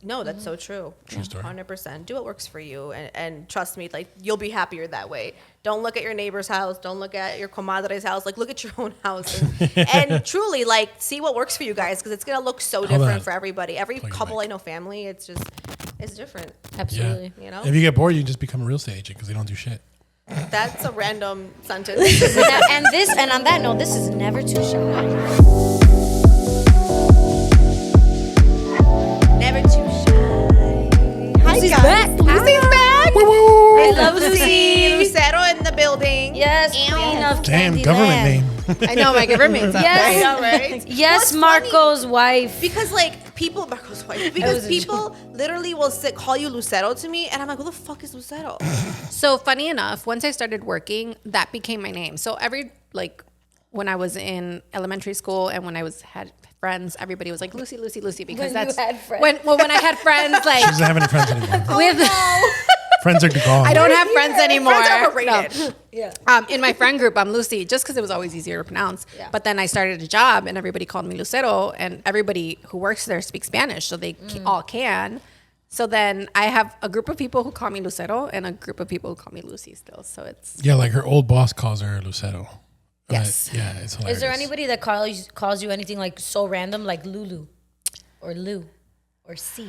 No, that's so true. True story. 100%. Do what works for you, and trust me, like you'll be happier that way. Don't look at your neighbor's house. Don't look at your comadre's house. Like look at your own house, and truly like see what works for you guys, because it's gonna look so different for everybody. Every couple I know, family, it's different. Absolutely. You know? If you get bored, you can just become a real estate agent because they don't do shit. That's a random sentence. and on that note, this is Never Too Shy. Never too shy. Hi Lucy's guys. back. Lucy's back. I love Lucy. Lucero in the building. Yes, queen of Damn, Candyland. government name. I know my government's up. Yes. I know, right? Yes, Well, Marco's wife. Because like people, Marco's wife. Because people literally will call you Lucero to me, and I'm like, who the fuck is Lucero? So funny enough, once I started working, that became my name. So when I was in elementary school and when I had friends, everybody was like Lucy, Lucy, Lucy, because When you that's had friends. when I had friends She like doesn't have any friends anymore. with Friends are gone. I don't have friends anymore. Friends are overrated. Yeah. In my friend group, I'm Lucy, just because it was always easier to pronounce. Yeah. But then I started a job, and everybody called me Lucero, and everybody who works there speaks Spanish, so they all can. So then I have a group of people who call me Lucero, and a group of people who call me Lucy still. So it's Yeah, like her old boss calls her Lucero. Yes. Yeah, it's hilarious. Is there anybody that calls you anything like so random, like Lulu, or Lou, or C?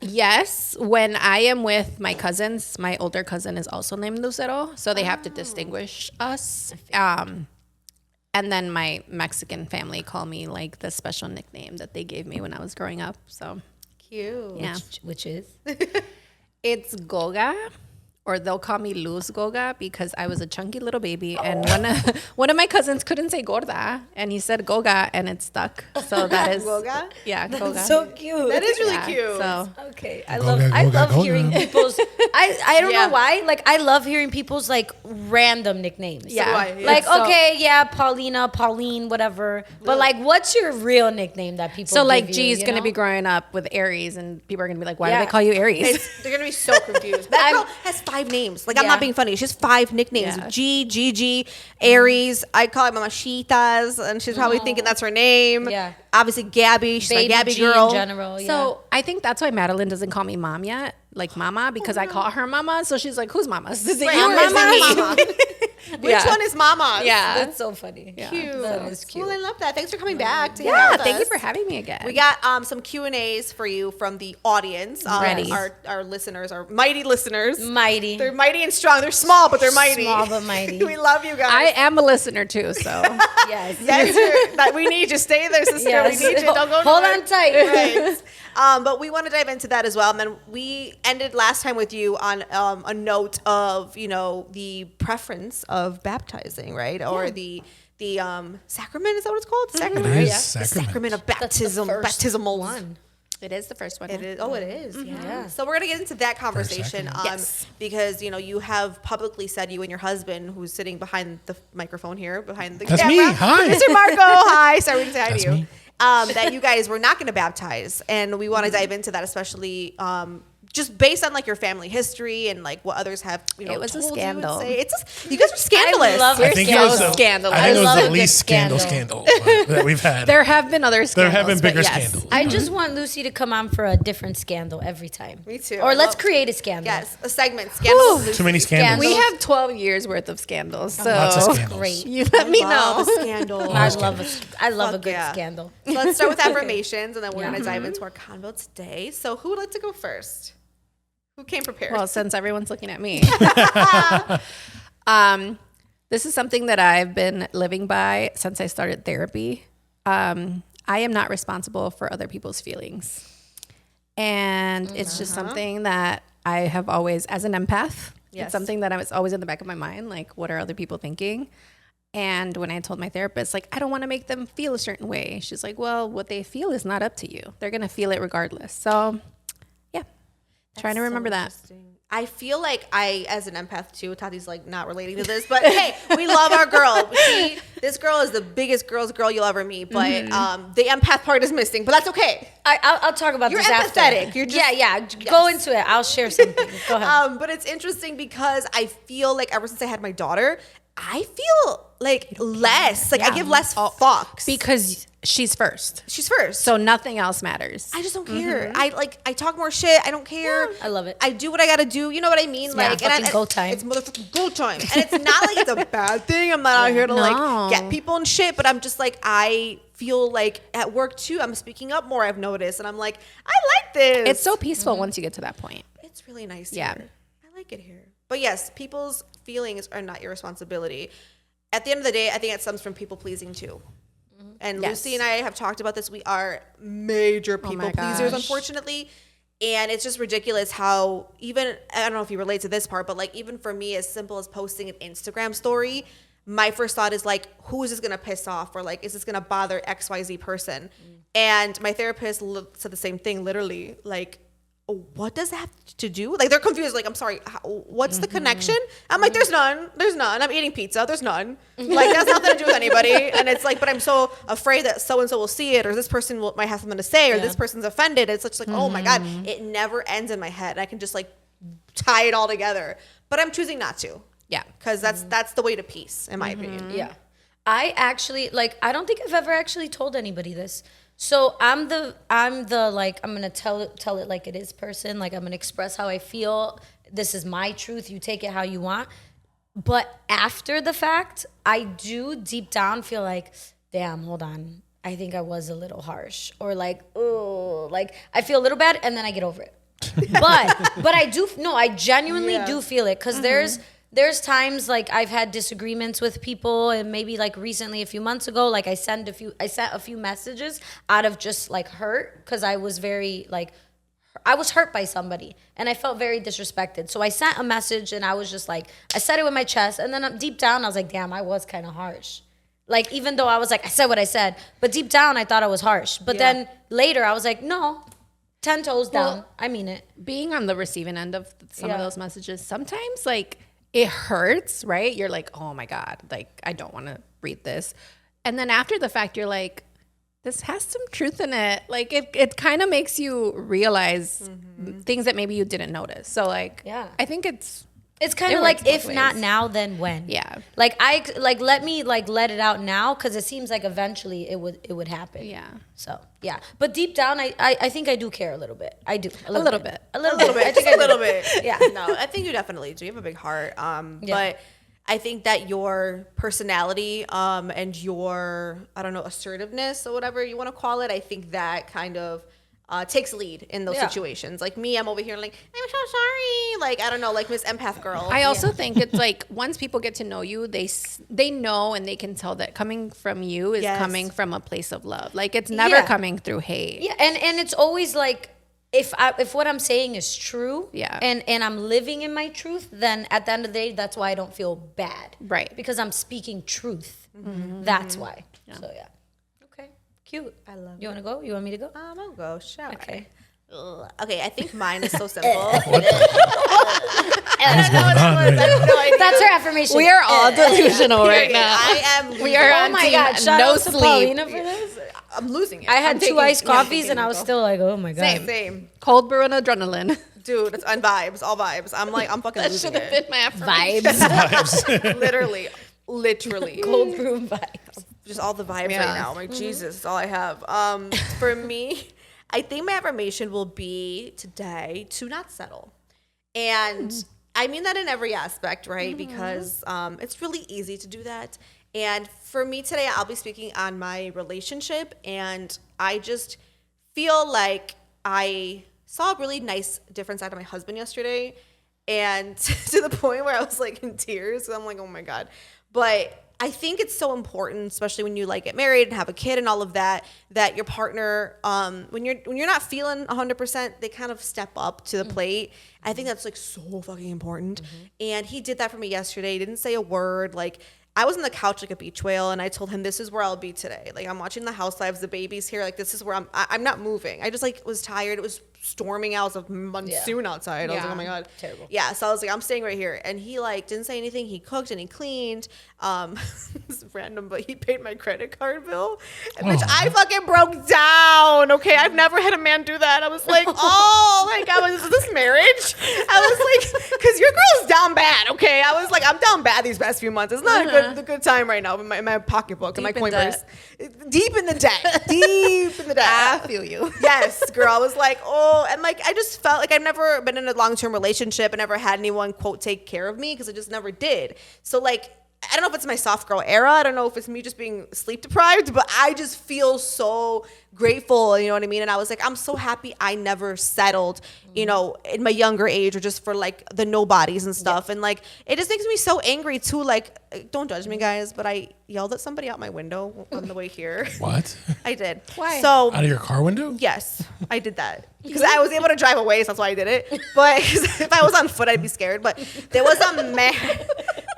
Yes, when I am with my cousins, my older cousin is also named Lucero, so they have to distinguish us. And then my Mexican family call me like the special nickname that they gave me when I was growing up. So Cute. yeah, Which is? it's Goga, or they'll call me Luz Goga because I was a chunky little baby, and one of my cousins couldn't say gorda, and he said Goga, and it stuck. So that is Goga? Yeah, Goga. So cute. That is really Yeah, cute. So Okay, I Goga, love Goga. hearing people's. I don't Yeah. know why. Like I love hearing people's like random nicknames. Yeah. do I. Like So- okay, yeah, Paulina, Pauline, whatever. But like, what's your real nickname that people? So like give G's you gonna know? be growing up with Aries, and people are gonna be like, "Why Yeah. do they call you Aries?" They're gonna be so confused. That girl has 5 names. Like I'm Yeah. not being funny. She has 5 nicknames: Yeah. G, Gigi, Aries. I call her Mamachitas, and she's probably thinking that's her name. Yeah. Obviously Gabby. She's Baby my Gabby G girl. in general. Yeah. So I think that's why Madeline doesn't call me mom yet, like mama, because I call her mama. So she's like, "Who's mama? Is it Right, you or is mama? it me?" Mama. Which Yeah. one is Mama? Yeah. that's so funny. Cute. That is cute. Well, I love that. Thanks for coming back. To hang out Yeah, with thank you us. for having me again. We got some Q&As for you from the audience. Ready. Our listeners, our mighty listeners. Mighty. They're mighty and strong. They're small, but they're mighty. Small but mighty. We love you guys. I am a listener too, so Yes. That we need you. Stay there, sister. Yes. We need you. Don't go Hold nowhere. on tight. Right. But we want to dive into that as well. And then we ended last time with you on a note of, the preference of baptizing, right? Or the sacrament, is that what it's called? Sacrament, It right? is The sacrament. sacrament of That's the baptism. first Baptismal one. it is the first one. It is. Oh, it is. Yeah. Yeah. So we're gonna get into that conversation, sacrament. Yes. because you have publicly said, you and your husband, who's sitting behind the microphone here, behind the That's camera, me. Hi. Mr. Marco. Hi. Sorry, we didn't say hi That's to you. me. That you guys were not going to baptize, and we want to dive into that, especially just based on like your family history and like what others have It was a told scandal. you and say. You guys are scandalous. love I think it was the, Scandalous. I think it I was love the a good least scandal that we've had. There have been other There scandals. have been but bigger yes. scandals. I just want Lucy to come on for a different scandal every time. Me too. Or I let's love- create a scandal. Yes, a segment. Scandal. Too many scandals. We have 12 years worth of scandals, so Lots of scandals. Great. you let me know. Love a scandal. I love a Fuck good yeah. scandal. So let's start with affirmations, and then we're Yeah. going to dive into our convo today. So who would like to go first? Who came prepared? Well, since everyone's looking at me. This is something that I've been living by since I started therapy. I am not responsible for other people's feelings. And it's just something that I have always, as an empath, Yes. it's something that I was always in the back of my mind, like, what are other people thinking? And when I told my therapist, like, I don't want to make them feel a certain way, she's like, well, what they feel is not up to you. They're going to feel it regardless. So, yeah, trying to remember that. I feel like I, as an empath too, Tati's like not relating to this, but hey, we love our girl. This girl is the biggest girl's girl you'll ever meet, but the empath part is missing, but that's okay. I'll talk about You're this after. empathetic. You're just- yeah. Go into it. I'll share something. Go ahead. But it's interesting because I feel like ever since I had my daughter, I feel like less. Like I give less fucks because she's first. she's first. So nothing else matters. I just don't care. I talk more shit. I don't care. I love it. I do what I gotta do. You know what I mean? Like, fucking go time. It's motherfucking go time, and it's not like it's a bad thing. I'm not out here to like get people and shit, but I'm just like I feel like at work too. I'm speaking up more. I've noticed, and I'm like, I like this. It's so peaceful once you get to that point. It's really nice. Yeah. Here. I like it here. But yes, people's feelings are not your responsibility. At the end of the day, I think it stems from people pleasing too. And Yes. Lucy and I have talked about this. We are major people pleasers, unfortunately. And it's just ridiculous how even, I don't know if you relate to this part, but like even for me, as simple as posting an Instagram story, my first thought is like, who is this going to piss off? Or like, is this going to bother XYZ person? And my therapist said the same thing, literally, like, what does that have to do? Like they're confused. Like, I'm sorry, what's the connection? I'm like, there's none. I'm eating pizza. There's none. Like that's nothing to do with anybody. And it's like, but I'm so afraid that so and so will see it, or this person might have something to say, or this person's offended. It's just like, oh my god, it never ends in my head. I can just like tie it all together, but I'm choosing not to. Yeah. Because that's the way to peace, in my opinion. Yeah. I actually I don't think I've ever actually told anybody this. So I'm the like I'm gonna tell it like it is person. Like I'm gonna express how I feel. This is my truth. You take it how you want. But after the fact, I do deep down feel like, damn, hold on. I think I was a little harsh. Or like, oh, like I feel a little bad and then I get over it. But I genuinely do feel it because there's times like I've had disagreements with people, and maybe like recently a few months ago, like I sent a few messages out of just like hurt because I was very like I was hurt by somebody and I felt very disrespected. So I sent a message and I was just like I said it with my chest, and then deep down I was like, damn, I was kind of harsh. Like even though I was like I said what I said, but deep down I thought I was harsh. But then later I was like, no. 10 toes down. I mean it. Being on the receiving end of some of those messages, sometimes like it hurts, right? You're like, oh my God, like I don't want to read this. And then after the fact, you're like, this has some truth in it. Like it kind of makes you realize things that maybe you didn't notice. So like, I think it's kind of like if not now, then when? Yeah. Like let me let it out now because it seems like eventually it would happen. Yeah. So yeah, but deep down, I think I do care a little bit. I do a little bit. A little bit. I think Just a little bit. Yeah. No, I think you definitely do. You have a big heart. But I think that your personality and your, I don't know, assertiveness or whatever you want to call it, I think that kind of takes lead in those situations. Like me, I'm over here like, I'm so sorry. Like, I don't know, like Miss Empath Girl. I also think it's like once people get to know you, they know and they can tell that coming from you is coming from a place of love. Like it's never coming through hate. Yeah, and it's always like if what I'm saying is true, and I'm living in my truth, then at the end of the day, that's why I don't feel bad, right? Because I'm speaking truth. That's why. So yeah. Okay, cute. I love. You want to go? You want me to go? I'll go. Shall Okay. Okay, I think mine is so simple. What's going on right now? That's her affirmation. We are all delusional right now. I am. We are Oh on my team God! Shout no out to sleep. Paulina for this. I'm losing it. I had I'm two taking- iced yeah, coffees taking and I was Nico. still like, oh my God. Same. Cold brew and adrenaline. Dude, it's on vibes, all vibes. I'm fucking That losing should have it. been my affirmation. Vibes. Literally. Cold brew vibes. Just all the vibes right now. I'm like, Jesus, it's all I have. For me, I think my affirmation will be today to not settle. And I mean that in every aspect, right? Because it's really easy to do that. And for me today, I'll be speaking on my relationship. And I just feel like I saw a really nice different side of my husband yesterday. And to the point where I was like in tears. I'm like, oh my God. But I think it's so important, especially when you like get married and have a kid and all of that, that your partner, when you're not feeling 100%, they kind of step up to the plate. I think that's like so fucking important. And he did that for me yesterday. He didn't say a word. Like I was on the couch like a beach whale, and I told him, this is where I'll be today. Like I'm watching the housewives, the baby's here. Like this is where I'm not moving. I just like was tired. It was storming out. It was a monsoon outside. I was like, Yeah. oh my God. Terrible. Yeah. So I was like, I'm staying right here. And he like didn't say anything. He cooked and he cleaned. It's random, but he paid my credit card bill. And bitch, I fucking broke down. Okay. I've never had a man do that. I was like, oh my God, is this marriage? I was like, because your girl's down bad. Okay. I was like, I'm down bad these past few months. It's not a good time right now in my pocketbook and my Deep in Coinbase. Deep in the debt. Deep in the debt. I feel you. Yes, girl. I was like, oh, and like I just felt like I've never been in a long-term relationship and never had anyone quote take care of me because I just never did. So like I don't know if it's my soft girl era. I don't know if it's me just being sleep deprived, but I just feel so grateful, you know what I mean? And I was like, I'm so happy I never settled, you know, in my younger age or just for like the nobodies and stuff. And like, it just makes me so angry too. Like, don't judge me, guys, but I yelled at somebody out my window on the way here. What? I did. Why? So Out of your car window? yes, I did that because I was able to drive away, so that's why I did it. But if I was on foot, I'd be scared. But there was a man.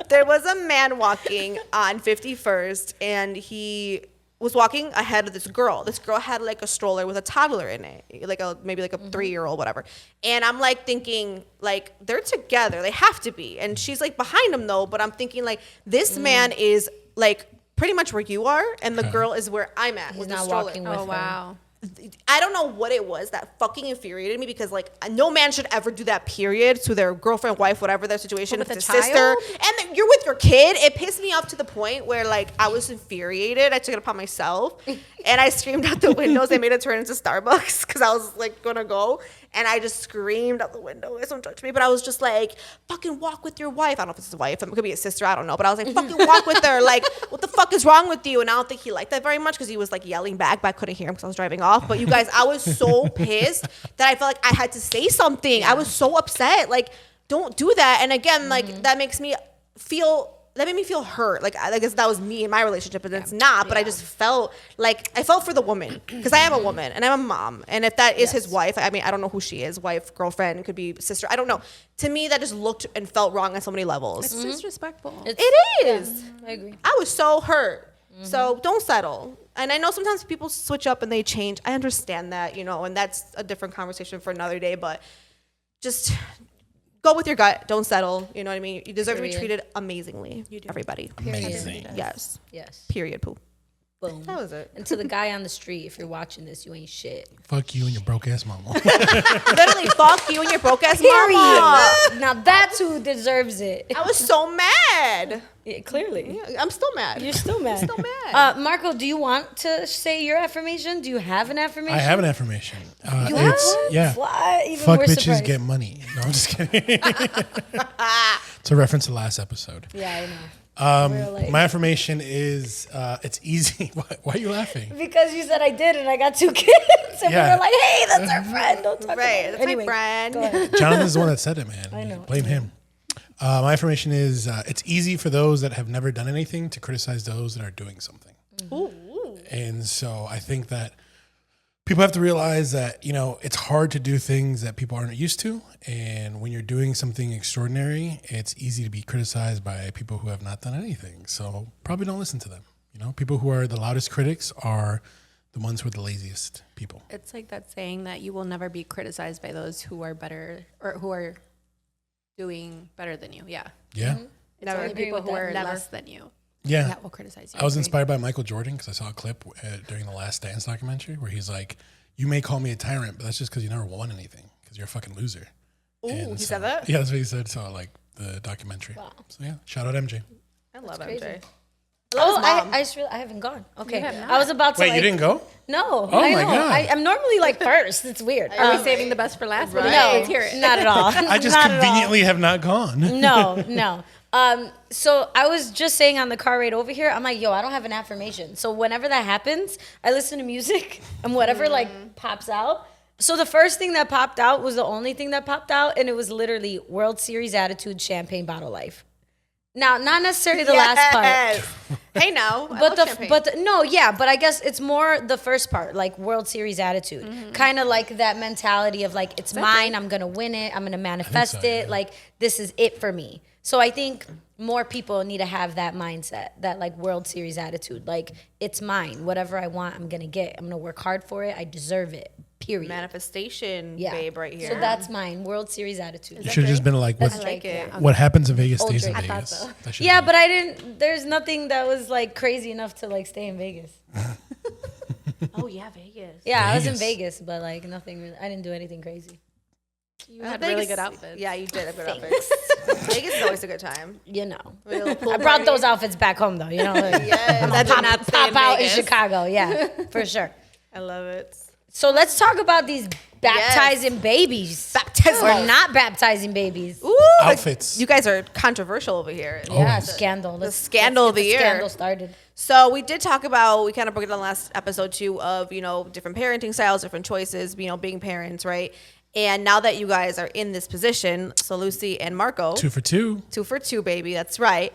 There was a man walking on 51st, and he was walking ahead of this girl. This girl had like a stroller with a toddler in it, like maybe like a 3-year-old, whatever. And I'm like thinking, like, they're together. They have to be. And she's like behind him though. But I'm thinking like this man is like pretty much where you are, and the girl is where I'm at with the not stroller. walking with Oh, her. wow. I don't know what it was that fucking infuriated me because like no man should ever do that, period, to their girlfriend, wife, whatever their situation, But with with their a sister, child? and then you're with your kid. It pissed me off to the point where like I was infuriated. I took it upon myself and I screamed out the windows. They made it turn into Starbucks because I was like gonna go, and I just screamed out the window. Don't judge me, but I was just like, fucking walk with your wife. I don't know if it's his wife. It could be a sister. I don't know. But I was like, fucking walk with her. Like, what the fuck is wrong with you? And I don't think he liked that very much because he was like yelling back, but I couldn't hear him because I was driving off. But you guys, I was so pissed that I felt like I had to say something. I was so upset. Like, don't do that. And again, like that makes me feel. That made me feel hurt. Like I guess that was me in my relationship, and it's not. But I just felt like I felt for the woman because I am a woman and I'm a mom. And if that is his wife, I mean, I don't know who she is. Wife, girlfriend, could be sister. I don't know. To me, that just looked and felt wrong on so many levels. It's disrespectful. It is. I agree. I was so hurt. So don't settle. And I know sometimes people switch up and they change. I understand that, you know, and that's a different conversation for another day. But just go with your gut. Don't settle. You know what I mean? You deserve to be Period. treated amazingly. You do. Everybody. Amazing. Yes. Yes. Period. Poop. Boom. That was it. And to the guy on the street, if you're watching this, you ain't shit. Fuck you and your broke ass mama. Literally, fuck you and your broke ass mama. Now that's who deserves it. I was so mad. Yeah, clearly. I'm still mad. You're still mad. still mad. Marco, do you want to say your affirmation? Do you have an affirmation? I have an affirmation. You have It's one? yeah. Why? Even Fuck more bitches, surprised. get money. No, I'm just kidding. It's a reference to last episode. Yeah, I know. We're like- My affirmation is it's easy. Why are you laughing? because you said I did and I got 2 kids. And Yeah. we were like, hey, that's our friend. Don't talk Right. about it. That's my friend. Go ahead. Jonathan's the one that said it, man. I know. Blame him. My affirmation is it's easy for those that have never done anything to criticize those that are doing something. And so I think that people have to realize that, you know, it's hard to do things that people aren't used to. And when you're doing something extraordinary, it's easy to be criticized by people who have not done anything. So probably don't listen to them. You know, people who are the loudest critics are the ones who are the laziest people. It's like that saying that you will never be criticized by those who are better or who are doing better than you. Yeah. Yeah. It's Never. only Agree people with who that. are Never. less than you Yeah. that will criticize you. I was inspired by Michael Jordan because I saw a clip during the Last Dance documentary where he's like, "You may call me a tyrant, but that's just because you never won anything because you're a fucking loser." Ooh, And he so- said that? Yeah, that's what he said. So like the documentary. Wow. So yeah, shout out MJ. I love crazy. MJ. Oh, his mom. I just realized I haven't gone. Okay. have not? I was about to Wait, like, you didn't go? No. Oh I my know. God. I'm normally like first. It's weird. Are we saving the best for last? Right. No, Let's hear it. not at all. I just Not at all. conveniently have not gone. No. So I was just saying on the car ride over here, I'm like, yo, I don't have an affirmation. So whenever that happens, I listen to music and whatever like pops out. So the first thing that popped out was the only thing that popped out, and it was literally World Series attitude, champagne bottle life. Now, not necessarily the last part. Yes. Hey, now. But but I guess it's more the first part, like World Series attitude, kind of like that mentality of like it's mine, I'm gonna win it, I'm gonna manifest so, it, yeah. like this is it for me. So I think more people need to have that mindset, that like World Series attitude, like it's mine, whatever I want, I'm gonna get, I'm gonna work hard for it, I deserve it. period. Manifestation, Yeah. babe, right here. So that's mine. World Series attitude. You should have just been like, what, That's like Drake. it. what happens in Vegas stays in Drake. I Vegas. That should Yeah, be- but I didn't. There's nothing that was like crazy enough to like stay in Vegas. Oh yeah, Vegas. Yeah, I was in Vegas. Vegas, but like nothing. I didn't do anything crazy. You had really good outfits. Yeah, you did have good outfits. Vegas is always a good time. You know, Little pool I brought party. those outfits back home though. You know, like, Yes, that did not stay pop in out Vegas. in Chicago. Yeah, for sure. I love it. So let's talk about these baptizing babies, Baptismal. or not baptizing babies. Ooh, Outfits. You guys are controversial over here. Yeah, Always. scandal. Let's scandal get of the year. Scandal started. So we did talk about, we kind of broke it down last episode too, of, you know, different parenting styles, different choices, you know, being parents, right? And now that you guys are in this position, so Lucy and Marco, 2 for 2. 2 for 2, baby, that's right.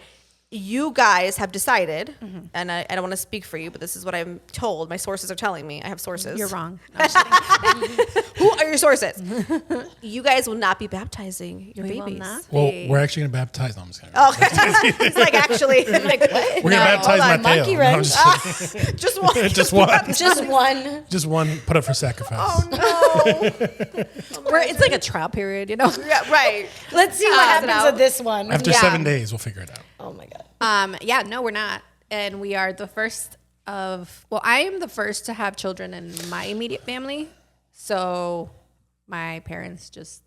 You guys have decided, and I don't want to speak for you, but this is what I'm told. My sources are telling me. I have sources. You're wrong. No, I'm just kidding. Who are your sources? You guys will not be baptizing your We will babies. not. Well, Hey. we're actually going to baptize. No, I'm just kidding. Okay. It's like actually, I'm like, what? We're going to baptize hold on, Mateo. monkey No, I'm wrench. just kidding. Just one. Just one. Just one. Just one. Put up for sacrifice. Oh no. It's like a trial period, you know. Yeah, right. Let's see what Test it happens out. with this one. After Yeah. 7 days, we'll figure it out. Oh my god. Yeah, no, we're not. And we are the first of, well, I am the first to have children in my immediate family. So my parents just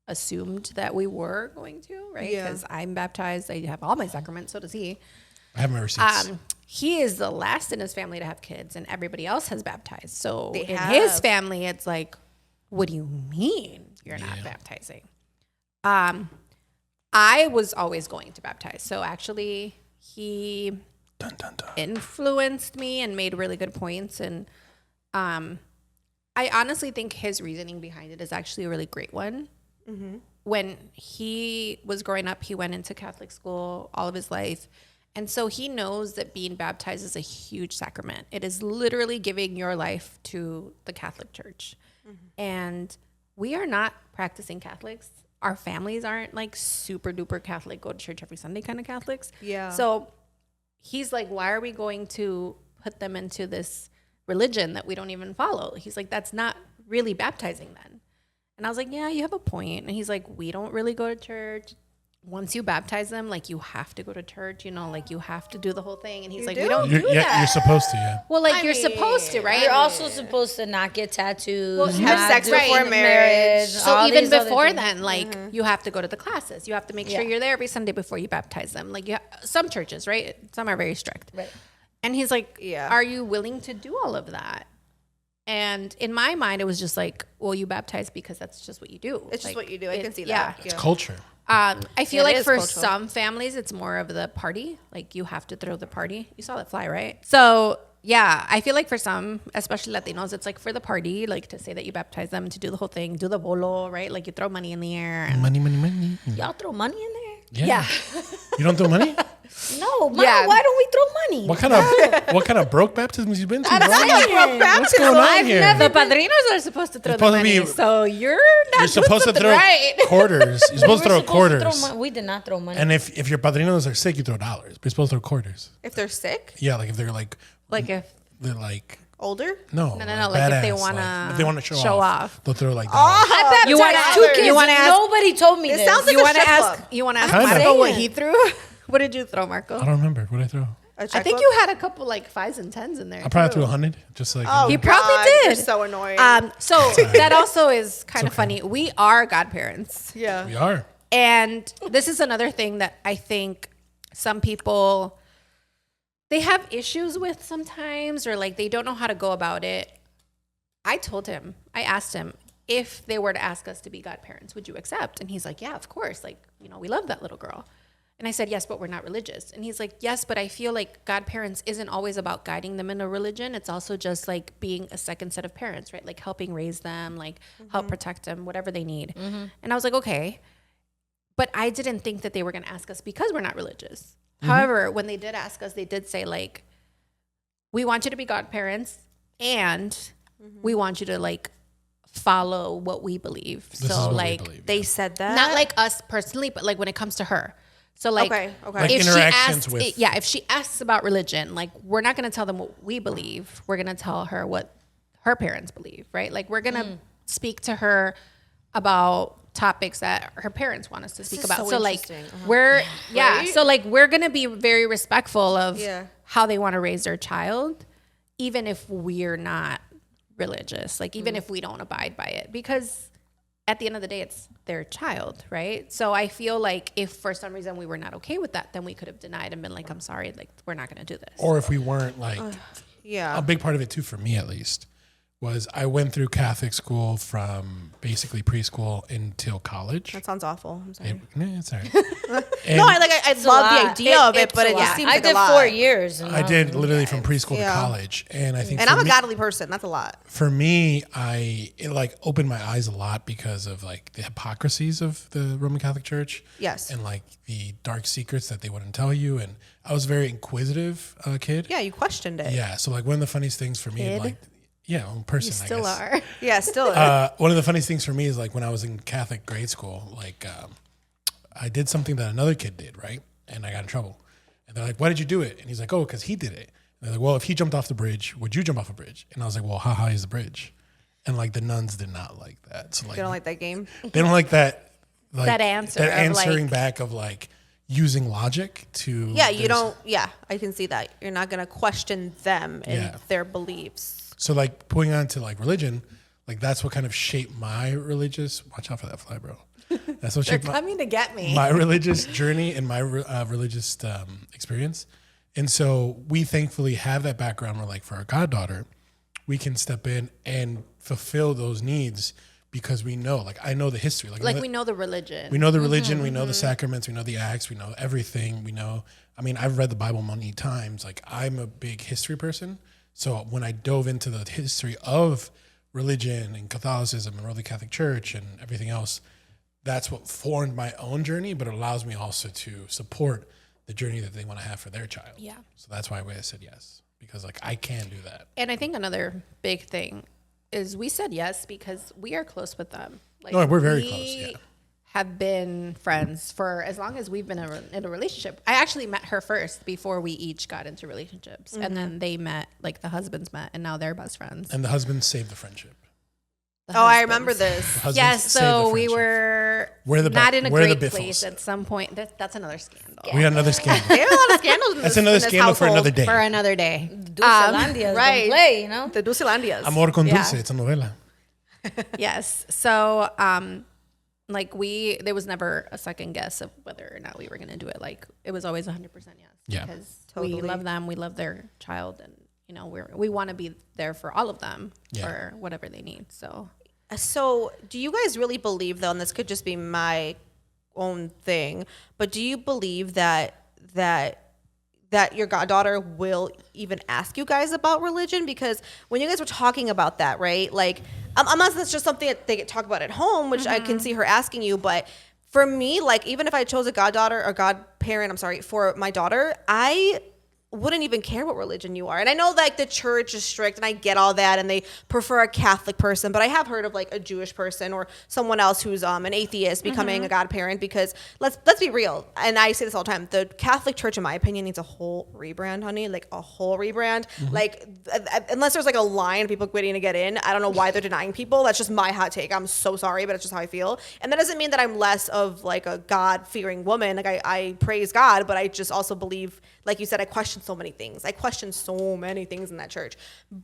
assumed that we were going to, right? Yeah. Because I'm baptized. I have all my sacraments. So does he. I have my receipts. He is the last in his family to have kids, and everybody else has baptized. So They in have. his family, it's like, what do you mean you're not baptizing? I was always going to baptize. So actually, he Dun, dun, dun. influenced me and made really good points. And I honestly think his reasoning behind it is actually a really great one. When he was growing up, he went into Catholic school all of his life. And so he knows that being baptized is a huge sacrament. It is literally giving your life to the Catholic Church. And we are not practicing Catholics. Our families aren't like super duper Catholic, go to church every Sunday kind of Catholics. Yeah. So he's like, why are we going to put them into this religion that we don't even follow? He's like, that's not really baptizing then. And I was like, yeah, you have a point. And he's like, we don't really go to church. Once you baptize them, like you have to go to church, you know, like you have to do the whole thing. And he's like, we don't do Yeah, that. you're supposed to, yeah. Well, like I you're supposed to, mean, right? You're also supposed to not get tattoos, have not sex do before marriage. So all even these other before things. then, like you have to go to the classes. You have to make sure Yeah. you're there every Sunday before you baptize them. Like some churches, right? Some are very strict. Right. And he's like, Yeah. are you willing to do all of that? And in my mind, it was just like, well, you baptize because that's just what you do. It's just Like, what you do. I can see yeah. that. It's culture. I feel Yeah, it like is for cultural. some families, it's more of the party. Like you have to throw the party. You saw that fly, right? So yeah, I feel like for some, especially Latinos, it's like for the party, like to say that you baptize them, to do the whole thing, do the bolo, right? Like you throw money in the air. And Money, money, money. Y'all throw money in there? Yeah. You don't throw money? No, Mom, Yeah. why don't we throw money? What kind of broke baptisms you been to, bro? Broke What's going on here? the padrinos are supposed to throw the supposed to money, be- so you're not You're supposed to doing throw something right. quarters. You're supposed to throw quarters. We did not throw money. And if your padrinos are sick, you throw dollars. But you're supposed to throw quarters. If they're sick, Yeah, like if they're like, Like if they're like, older. no. No, like if they badass, wanna if they want to show show off. off, they'll throw like dollars. you want Baptized 2 kids. you want to ask Nobody told me It this. sounds like you a want to strip ask club. you want to ask Kinda. Marco what Saying. he threw? What did you throw, Marco? I don't remember. What did I throw? A I think checkbook? you had a couple like 5s and 10s in there. I probably too. threw 100. Just like, Oh, He God, probably You're did. so annoying. So that also is kind of funny. We are godparents. yeah. we are. And this is another thing that I think some people they have issues with sometimes, or like they don't know how to go about it. I asked him, if they were to ask us to be godparents, would you accept? And he's like, yeah, of course. Like, you know, we love that little girl. And I said, yes, but we're not religious. And he's like, yes, but I feel like godparents isn't always about guiding them in a religion. It's also just like being a second set of parents, right? Like helping raise them, like help protect them, whatever they need. And I was like, okay. But I didn't think that they were going to ask us because we're not religious. However, when they did ask us, they did say like, we want you to be godparents and we want you to like follow what we believe. This is So what we like believe, They said that. not like us personally, but like when it comes to her. So like, Okay, okay. Like if she interactions asks, with- if she asks about religion, like we're not going to tell them what we believe. We're going to tell her what her parents believe, right? Like we're gonna speak to her about topics that her parents want us to speak is about. so So like interesting. we're Right? so like we're gonna be very respectful of Yeah. how they want to raise their child, even if we're not religious, like even if we don't abide by it, because at the end of the day, it's their child, right? So I feel like if for some reason we were not okay with that, then we could have denied and been like, I'm sorry, like we're not going to do this. Or if we weren't like, Yeah. a big part of it too, for me at least, was I went through Catholic school from basically preschool until college. That sounds awful. I'm sorry. It's all right. No, I love the lot. idea of it, It's but a it just lot. seems I like did a lot. 4 years. And I did literally from preschool Yeah. to college, and I think And for I'm a me, godly person. That's a lot. for me, it like opened my eyes a lot because of like the hypocrisies of the Roman Catholic Church. Yes. And like the dark secrets that they wouldn't tell you. And I was a very inquisitive kid. Yeah, you questioned it. Yeah. So like one of the funniest things for me, like, yeah, well, person, You I still guess. are. Yeah, still. One of the funniest things for me is like when I was in Catholic grade school, like I did something that another kid did, right? And I got in trouble. And they're like, why did you do it? And he's like, oh, because he did it. And they're like, well, if he jumped off the bridge, would you jump off a bridge? And I was like, well, how high is the bridge? And like the nuns did not like that. So like, You don't like that game? they don't like that. Like, That answer That of, like- answering back of like using logic to. Yeah, you this- don't. Yeah, I can see that. You're not gonna question them and Yeah. their beliefs. So like putting on to like religion, like that's what kind of shaped my religious. Watch out for that fly, bro. That's what shaped to get me. my religious journey and my religious experience. And so we thankfully have that background where like for our goddaughter, we can step in and fulfill those needs because we know, like I know the history. Like we know the religion. we know the religion, we know the sacraments, we know the acts, we know everything. We know, I mean, I've read the Bible many times. Like I'm a big history person. So when I dove into the history of religion and Catholicism and Roman Catholic Church and everything else, that's what formed my own journey, but it allows me also to support the journey that they want to have for their child. Yeah. So that's why I said yes, because like I can do that. And I think another big thing is we said yes because we are close with them. Like No, we're very we close, yeah. Have been friends for as long as we've been in a relationship. I actually met her first before we each got into relationships, and then they met, like the husbands met, and now they're best friends. And the husband saved the friendship. The Oh, I husbands. remember this. The husbands Yes, saved the so we friendship. were We're the not Bi- in a we're the great Biffles. place at some point. That's another scandal. We got another scandal. There are a lot of scandals. In That's this, another in this scandal for household. another day. For another day. Dulcelandias right. don't play, you know? The Dulcelandias. Amor con Yeah. dulce. It's a novela. Yes. So, like there was never a second guess of whether or not we were going to do it. Like it was always 100% yes. Yeah. Because Totally. we love them. We love their child. And, you know, we want to be there for all of them Yeah. for whatever they need. So So, do you guys really believe, though, and this could just be my own thing, but do you believe that your goddaughter will even ask you guys about religion? Because when you guys were talking about that, right? Like, unless that's just something that they talk about at home, which I can see her asking you, but for me, like, even if I chose a goddaughter or godparent, I'm sorry, for my daughter, I wouldn't even care what religion you are. And I know like the church is strict and I get all that and they prefer a Catholic person, but I have heard of like a Jewish person or someone else who's an atheist becoming a godparent, because let's be real. And I say this all the time. The Catholic Church, in my opinion, needs a whole rebrand, honey, like a whole rebrand. Like unless there's like a line of people waiting to get in, I don't know why they're denying people. That's just my hot take. I'm so sorry, but it's just how I feel. And that doesn't mean that I'm less of like a God-fearing woman. Like I praise God, but I just also believe, like you said, I question so many things. I question so many things in that church.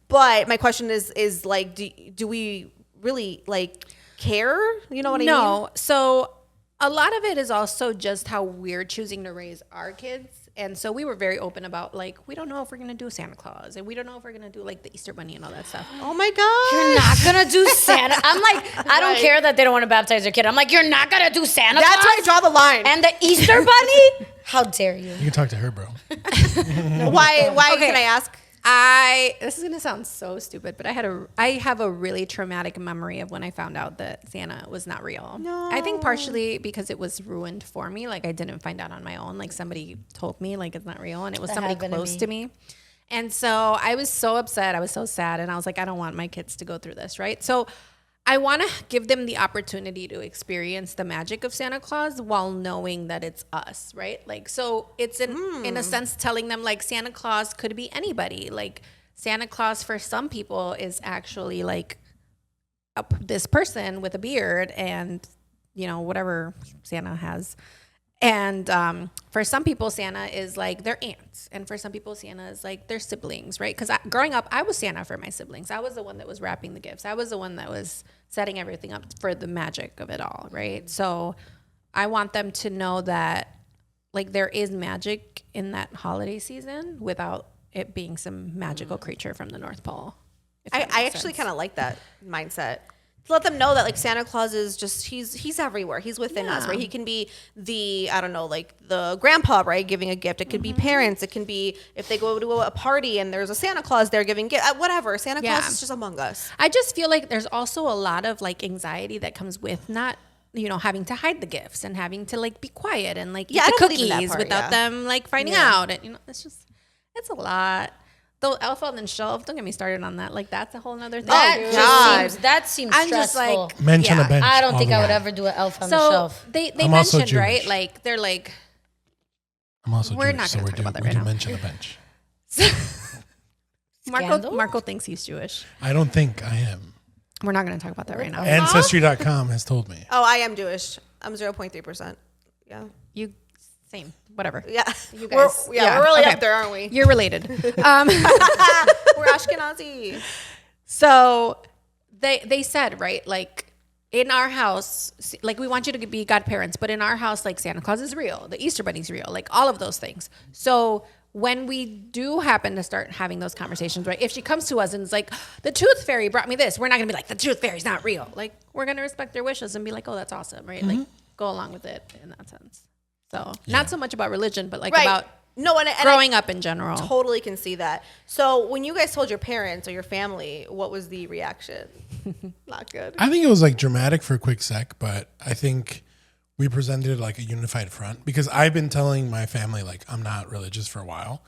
But my question is like, do we really like care? You know what I mean? no. So a lot of it is also just how we're choosing to raise our kids. And so we were very open about like, we don't know if we're going to do Santa Claus and we don't know if we're going to do like the Easter Bunny and all that stuff. Oh my God. You're not gonna do Santa. I'm like, I don't Right. care that they don't want to baptize their kid. I'm like, you're not gonna do Santa That's Claus where I draw the line. and the Easter Bunny? How dare you? You can talk to her, bro. Why Okay. can I ask? This is gonna sound so stupid, but I have a really traumatic memory of when I found out that Santa was not real. No. I think partially because it was ruined for me. Like I didn't find out on my own. Like somebody told me like it's not real, and it was That somebody happened to close me. to me. And so I was so upset. I was so sad, and I was like, I don't want my kids to go through this, right? So I want to give them the opportunity to experience the magic of Santa Claus while knowing that it's us, right? Like, so it's in a sense telling them like Santa Claus could be anybody. Like Santa Claus for some people is actually like this person with a beard and, you know, whatever Santa has. And for some people, Santa is like their aunts. And for some people, Santa is like their siblings, right? Because growing up, I was Santa for my siblings. I was the one that was wrapping the gifts. I was the one that was setting everything up for the magic of it all, right? So I want them to know that, like, there is magic in that holiday season without it being some magical creature from the North Pole. I actually kind of like that mindset. To let them know that like Santa Claus is just he's everywhere. He's within us, right? He can be the I don't know, like the grandpa, right, giving a gift. It could be parents. It can be if they go to a party and there's a Santa Claus there giving gift. Whatever. Santa Claus is just among us. I just feel like there's also a lot of like anxiety that comes with not, you know, having to hide the gifts and having to like be quiet and like eat I the don't believe in that cookies part, without them like finding out. And, you know, it's a lot. Though elf on the shelf, don't get me started on that. Like that's a whole nother thing. That seems I'm just stressful. like, Mensch on a bench. I don't think all I the would way. ever do an elf on the so shelf. they I'm also mentioned, right? Jewish. Like they're like, I'm also We're Jewish, not so gonna we're talk about that we right do now. mention the bench. Scandal? Marco thinks he's Jewish. I don't think I am. We're not going to talk about that right now. Ancestry.com has told me. Oh, I am Jewish. I'm 0.3%. Yeah. You same, whatever. Yeah. You guys, We're really okay. up there, aren't we? You're related. We're Ashkenazi. So they said, right, like in our house, like we want you to be godparents, but in our house, like Santa Claus is real, the Easter Bunny's real, like all of those things. So when we do happen to start having those conversations, right, if she comes to us and is like, the tooth fairy brought me this, we're not gonna be like, the tooth fairy's not real. Like we're gonna respect their wishes and be like, oh, that's awesome, right? Like go along with it in that sense. So not so much about religion, but like about no, and growing up in general. Totally can see that. So when you guys told your parents or your family, what was the reaction? Not good. I think it was like dramatic for a quick sec, but I think we presented like a unified front because I've been telling my family like I'm not religious for a while.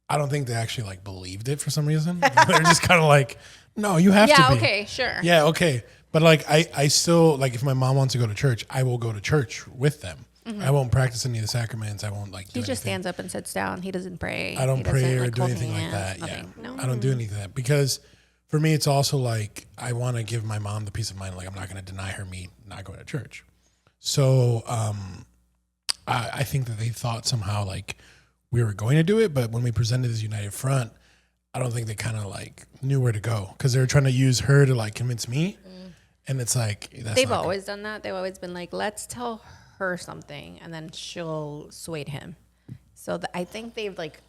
I don't think they actually like believed it for some reason. They're just kind of like, no, you have to be. Okay, sure. Yeah, okay. But like I still like if my mom wants to go to church, I will go to church with them. I won't practice any of the sacraments. I won't like do He just anything. stands up and sits down. He doesn't pray. I don't He pray doesn't, or like, do hold anything like hands, that. nothing. Yeah. No. I don't do any of that because for me, it's also like I want to give my mom the peace of mind. Like I'm not going to deny her me not going to church. So I think that they thought somehow like we were going to do it, but when we presented this united front, I don't think they kind of like knew where to go because they were trying to use her to like convince me, and it's like that's They've not good. always done that. They've always been like, let's tell her something, and then she'll sway him. So I think they've like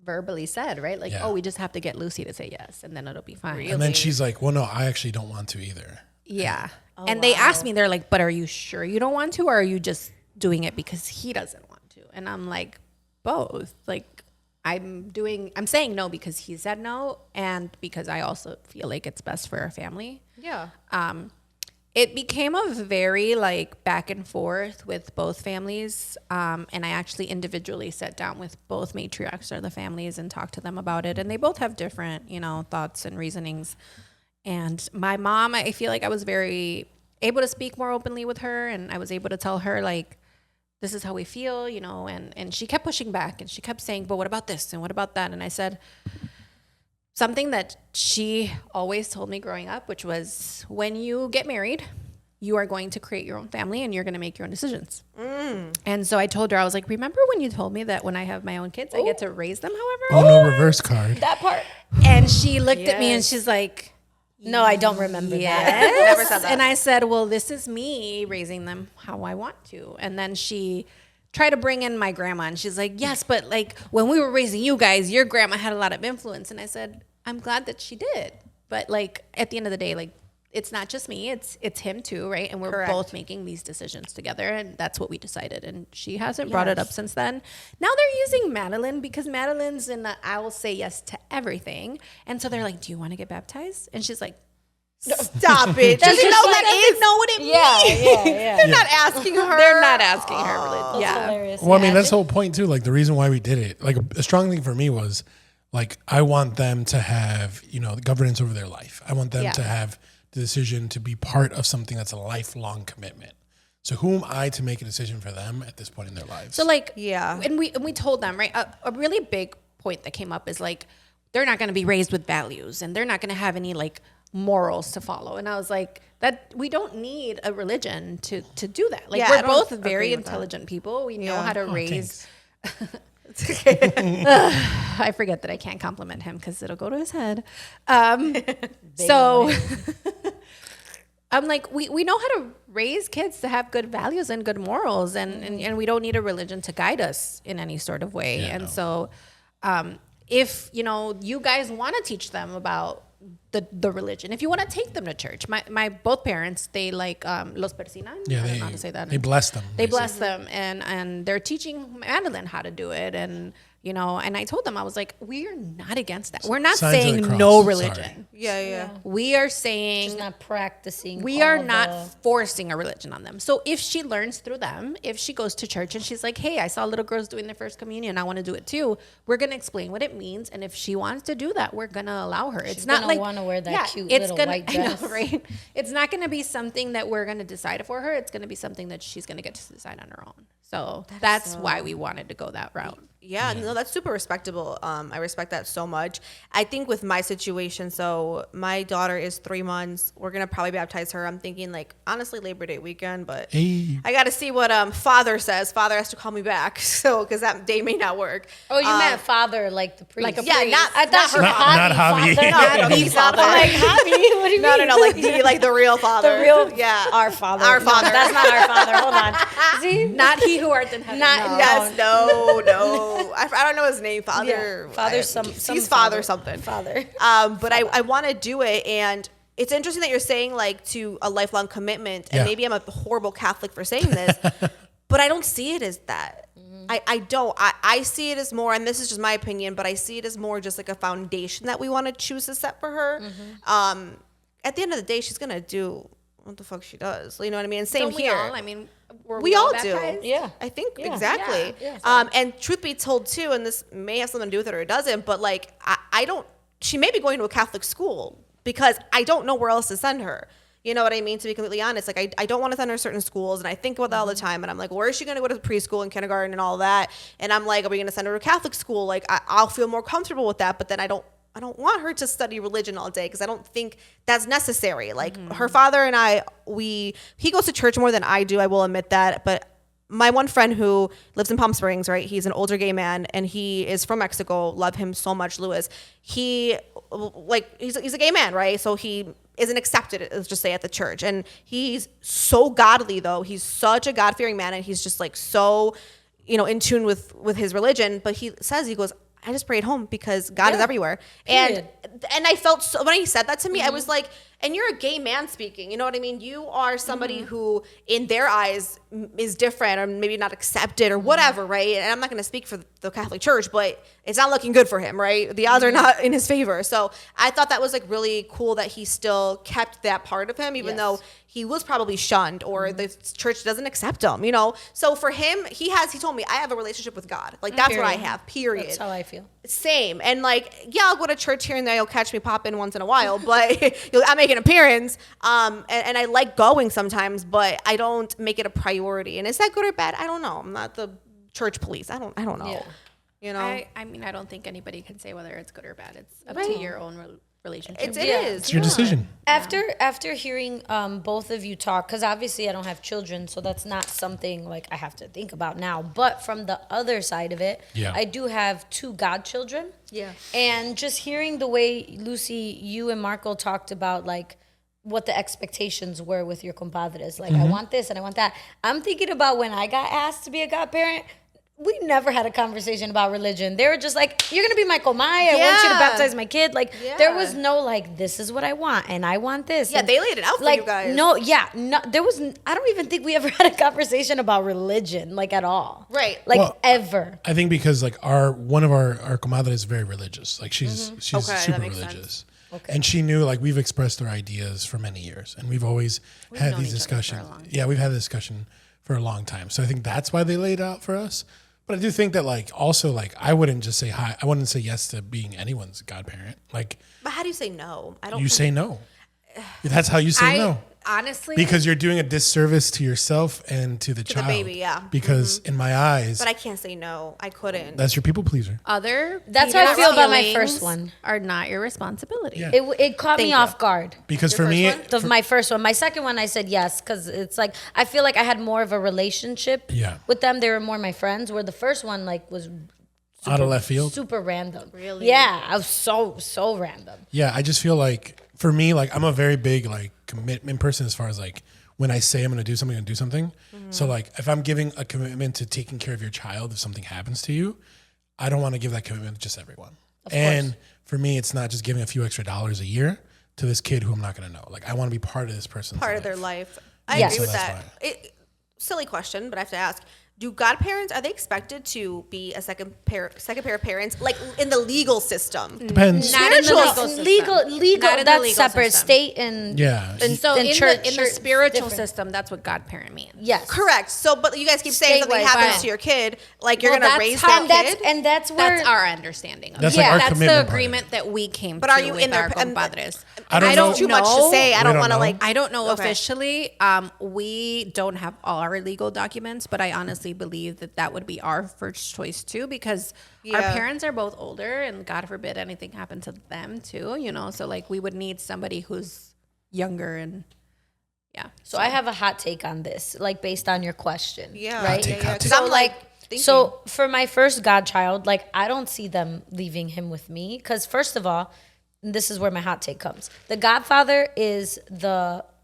verbally said, right? Like, Yeah. oh, we just have to get Lucy to say yes, and then it'll be fine. And then she's like, well, no, I actually don't want to either. Yeah. And they asked me, they're like, but are you sure you don't want to, or are you just doing it because he doesn't want to? And I'm like, both. Like, I'm saying no because he said no, and because I also feel like it's best for our family. Yeah. It became a very like back and forth with both families. And I actually individually sat down with both matriarchs of the families and talked to them about it. And they both have different, you know, thoughts and reasonings. And my mom, I feel like I was very able to speak more openly with her. And I was able to tell her like, this is how we feel, you know, and she kept pushing back and she kept saying, but what about this? And what about that? And I said, something that she always told me growing up, which was when you get married, you are going to create your own family and you're going to make your own decisions. And so I told her, I was like, remember when you told me that when I have my own kids, I get to raise them Oh however? no, reverse card. That part. And she looked at me and she's like, No, I don't remember that. yes. Never said that. And I said, well, this is me raising them how I want to. And then she tried to bring in my grandma and she's like, yes, but like when we were raising you guys, your grandma had a lot of influence. And I said, I'm glad that she did. But like at the end of the day, like it's not just me, it's him too, right? And we're Correct. both making these decisions together, and that's what we decided. And she hasn't brought it up since then. Now they're using Madeline because Madeline's in the I'll say yes to everything. And so they're like, do you want to get baptized? And she's like, Stop it. Does you know that is know what it means? Yeah. They're not asking her. they're not asking her religion. Yeah. Hilarious. Well, I mean, that's the whole point too. Like the reason why we did it, like a strong thing for me was like, I want them to have, you know, the governance over their life. I want them Yeah. to have the decision to be part of something that's a lifelong commitment. So who am I to make a decision for them at this point in their lives? So like, Yeah. and we told them, right, a really big point that came up is like, they're not going to be raised with values and they're not going to have any like morals to follow. And I was like, that we don't need a religion to do that. Like Yeah, I we're don't both agree very with that. intelligent people. We know Yeah. how to Oh, raise. thanks. I forget that I can't compliment him because it'll go to his head. So I'm like, we know how to raise kids to have good values and good morals, and we don't need a religion to guide us in any sort of way. Yeah, and no. so if, you know, you guys want to teach them about the religion, if you want to take them to church, my both parents, they like los persinan. Yeah, I don't know how to say that. they bless them. They basically. bless them, and they're teaching Madeline how to do it, and you know, and I told them, I was like, we are not against that. We're not Signs of the saying cross, no sorry. religion. Yeah. We are saying Just not practicing. we all are of not the- forcing a religion on them. So if she learns through them, if she goes to church and she's like, hey, I saw little girls doing their first communion, I want to do it too, we're going to explain what it means. And if she wants to do that, we're going to allow her. It's not gonna like wanna wear that cute it's little gonna, white I know, dress. right? It's not going to be something that we're going to decide for her. It's going to be something that she's going to get to decide on her own. So that's why we wanted to go that route. Yeah, no, that's super respectable. I respect that so much. I think with my situation, so my daughter is 3 months. We're gonna probably baptize her. I'm thinking like honestly Labor Day weekend, but Hey. I got to see what Father says. Father has to call me back, so because that day may not work. Oh, you meant father, like the priest. Like a Yeah, priest. not I thought not she her meant father. Not Javi. father. No, no, Not he's not father. father. Like Javi. What do you No, mean? no, no, like the real father. The real, yeah, our father. Our No, father. that's not our father. Hold on. See, Not he who art in heaven. Not- no. Yes, no. I don't know his name. Father. Yeah, father. He's father something. Father. But I want to do it, and it's interesting that you're saying like to a lifelong commitment, and Yeah. maybe I'm a horrible Catholic for saying this, but I don't see it as that. I don't. I see it as more, and this is just my opinion, but I see it as more just like a foundation that we want to choose to set for her. At the end of the day, she's gonna do what the fuck she does. You know what I mean? And same Don't we here. all? I mean, were We all baptized? do. Yeah. I think Yeah. exactly. Yeah. Yeah. And truth be told, too, and this may have something to do with it or it doesn't, but like, I don't, she may be going to a Catholic school because I don't know where else to send her. You know what I mean? To be completely honest, like, I don't want to send her to certain schools, and I think about that all the time. And I'm like, where is she going to go to preschool and kindergarten and all that? And I'm like, are we going to send her to a Catholic school? Like, I'll feel more comfortable with that, but then I don't want her to study religion all day because I don't think that's necessary. Like her father and I, he goes to church more than I do. I will admit that. But my one friend who lives in Palm Springs, right? He's an older gay man and he is from Mexico. Love him so much, Louis. He's a gay man, right? So he isn't accepted, let's just say, at the church. And he's so godly though. He's such a God-fearing man, and he's just like so, in tune with his religion. But he says, he goes, I just pray at home because God is everywhere. Period. And I felt so, when he said that to me, I was like, and you're a gay man speaking, you know what I mean? You are somebody who in their eyes is different or maybe not accepted or whatever, right? And I'm not going to speak for the Catholic Church, but it's not looking good for him, right? The odds are not in his favor. So I thought that was like really cool that he still kept that part of him, even Yes. though he was probably shunned or the church doesn't accept him, So for him, he told me, I have a relationship with God. Like that's what I Period. have, period. That's how I feel. Same. And like, yeah, I'll go to church here and there. You'll catch me pop in once in a while, but I make an appearance. And I like going sometimes, but I don't make it a priority. And is that good or bad? I don't know. I'm not the church police. I don't know. Yeah. I mean, I don't think anybody can say whether it's good or bad. It's up to your own relationship. It Yeah. is. It's your decision. After hearing both of you talk, because obviously I don't have children, so that's not something like I have to think about now. But from the other side of it, Yeah. I do have 2 godchildren. Yeah. And just hearing the way, Lucy, you and Marco talked about like what the expectations were with your compadres. Like, I want this and I want that. I'm thinking about when I got asked to be a godparent. We never had a conversation about religion. They were just like, you're going to be my komai. I want you to Yeah. baptize my kid. Like, Yeah. there was no like, this is what I want and I want this. Yeah, And, they laid it out for like, you guys. No, there was, I don't even think we ever had a conversation about religion, like at all. Right. Like Well, ever. I think because like one of our comadres is very religious. Like she's Okay, that super makes religious. Okay. And she knew like we've expressed our ideas for many years and we've always had known these each other for a discussions. long time. Yeah, we've had this discussion for a long time. So I think that's why they laid it out for us. But I do think that like also like I wouldn't just say hi. I wouldn't say yes to being anyone's godparent. Like But how do you say no? I don't you say no. That's how you say no. honestly, because you're doing a disservice to yourself and to the the child. baby, yeah. Because in my eyes, But I can't say no. I couldn't. that's your people pleaser. other That's how I feel about my feelings first one. are not your responsibility. Yeah. It caught me Thank you. off guard. Because for me, My first one. My second one, I said yes because it's like I feel like I had more of a relationship Yeah. with them. They were more my friends. Where the first one like was out of left field. super random. Really? Yeah, I was so random. Yeah, I just feel like for me, like I'm a very big like commitment person as far as like when I say I'm going to do something, I'm going to do something. So like if I'm giving a commitment to taking care of your child, if something happens to you, I don't want to give that commitment to just everyone. And for me, it's not just giving a few extra dollars a year to this kid who I'm not going to know. Like I want to be part of this person's Part of their life. I Yes. agree with So that. that's Silly question, but I have to ask. Do godparents, are they expected to be a second pair of parents, like in the legal system? Depends. Not in the Spiritual- legal system. Legal. Not in the That's legal separate. system. State and Yeah. and, So and in church, the church- spiritual different. system, that's what godparent means. Yes. Correct. So, but you guys keep saying something Statewide, happens but- to your kid, like you're Well, gonna that's raise how- that kid. That's where That's our understanding of That's it. like our That's commitment the part of agreement that we came But to are you with in their our and- compadres. I don't know. Too much to say. I We don't don't want to know. like. I don't know Okay. officially. We don't have all our legal documents, but I honestly believe that that would be our first choice too, because our Yeah. parents are both older, and God forbid anything happened to them too. You know, so like we would need somebody who's younger and yeah. So I have a hot take on this, like based on your question. Yeah. Right. Hot take, hot take. So I'm like, thinking. So for my first godchild, like I don't see them leaving him with me because first of all, this is where my hot take comes. The godfather is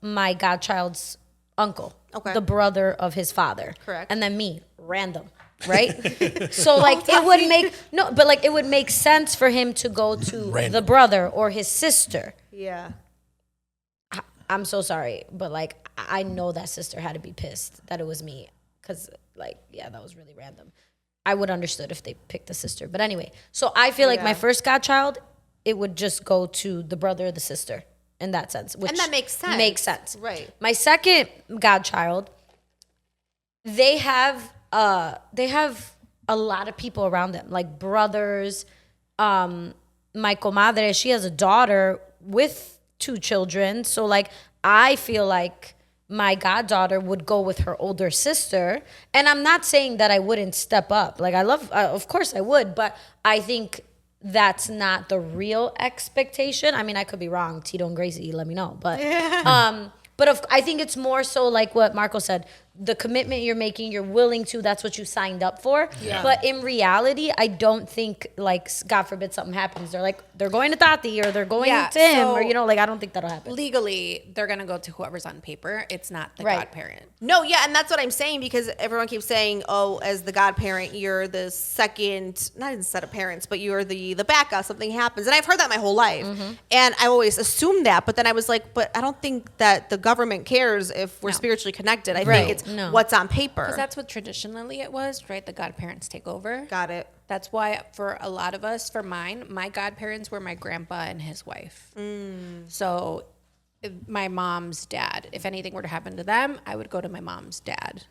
my godchild's uncle, Okay. the brother of his father, Correct. and then me, random. Right, so like it would make it would make sense for him to go to Random. the brother or his sister. yeah. I'm so sorry, but like I know that sister had to be pissed that it was me because like yeah, that was really random. I would understood if they picked the sister, but anyway. So I feel like my Yeah. first godchild, it would just go to the brother or the sister in that sense, which And that makes sense. Makes sense, Right. My second godchild, they have a lot of people around them, like brothers. My comadre, she has a daughter with 2 children. So like I feel like my goddaughter would go with her older sister. And I'm not saying that I wouldn't step up. Like of course I would, but I think that's not the real expectation. I mean, I could be wrong. Tito and Gracie, let me know. But I think it's more so like what Marco said. The commitment you're making, you're willing to, that's what you signed up for. Yeah. But in reality, I don't think, like, God forbid something happens. They're going to Tati or they're going Yeah, to him so- or, like, I don't think that'll happen. Legally, they're gonna go to whoever's on paper. It's not the Right. godparent. No, yeah, and that's what I'm saying because everyone keeps saying, "Oh, as the godparent, you're the second, not even set of parents, but you're the backup. Something happens," and I've heard that my whole life, and I always assumed that. But then I was like, "But I don't think that the government cares if we're No. spiritually connected. I Right. think it's No. what's on paper." Because that's what traditionally it was, right? The godparents take over. Got it. That's why for a lot of us, for mine, my godparents were my grandpa and his wife. So if my mom's dad, if anything were to happen to them, I would go to my mom's dad.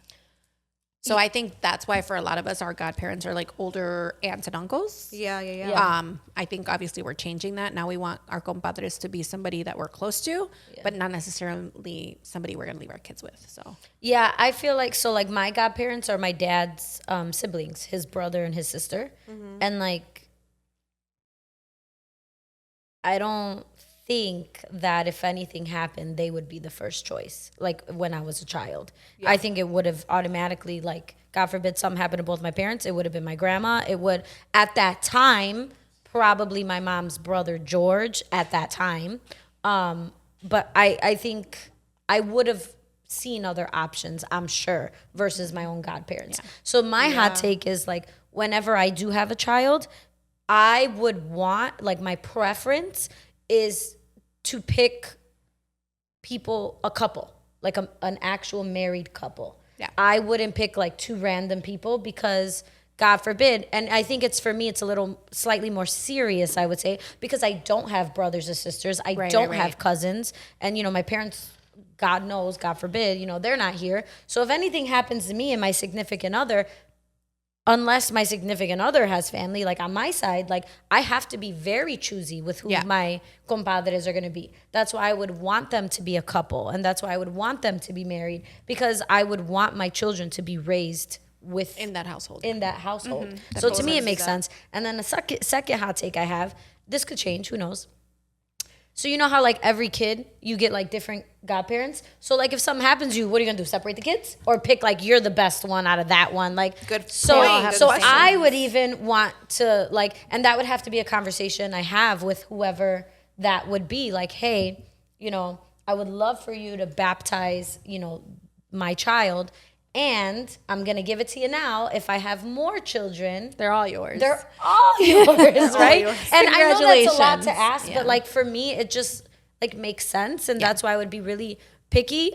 So I think that's why for a lot of us, our godparents are like older aunts and uncles. Yeah. Yeah. I think obviously we're changing that. Now we want our compadres to be somebody that we're close to, but not necessarily somebody we're going to leave our kids with. So Yeah, I feel like, so, like, my godparents are my dad's siblings, his brother and his sister. And, like, I don't think that if anything happened, they would be the first choice, like, when I was a child. I think it would have automatically, like, God forbid something happened to both my parents, it would have been my grandma. It would, at that time, probably my mom's brother, George, at that time. But I think I would have seen other options, I'm sure, versus my own godparents. So my hot take is, like, whenever I do have a child, I would want, like, my preference is to pick people, a couple, like an actual married couple. Yeah. I wouldn't pick like 2 random people because God forbid. And I think it's, for me, it's a little slightly more serious, I would say, because I don't have brothers or sisters. I don't right. have cousins. And, my parents, God knows, God forbid, they're not here. So if anything happens to me and my significant other, unless my significant other has family, like on my side, like I have to be very choosy with who Yeah. my compadres are going to be. That's why I would want them to be a couple, and that's why I would want them to be married, because I would want my children to be raised with In that household. in that household. Mm-hmm. So to me, it makes sense. And then the second hot take I have, this could change, who knows? So you know how like every kid, you get like different godparents? So like if something happens to you, what are you gonna do? Separate the kids? Or pick like you're the best one out of that one? Like Good so point. so Good I point. would even want to like, and that would have to be a conversation I have with whoever that would be. Like, hey, you know, I would love for you to baptize, you know, my child. And I'm gonna give it to you now. If I have more children, They're all yours. they're all yours, right? yours. And I know that's a lot Congratulations. to ask, Yeah. but like for me, it just like makes sense, and that's why I would be really picky.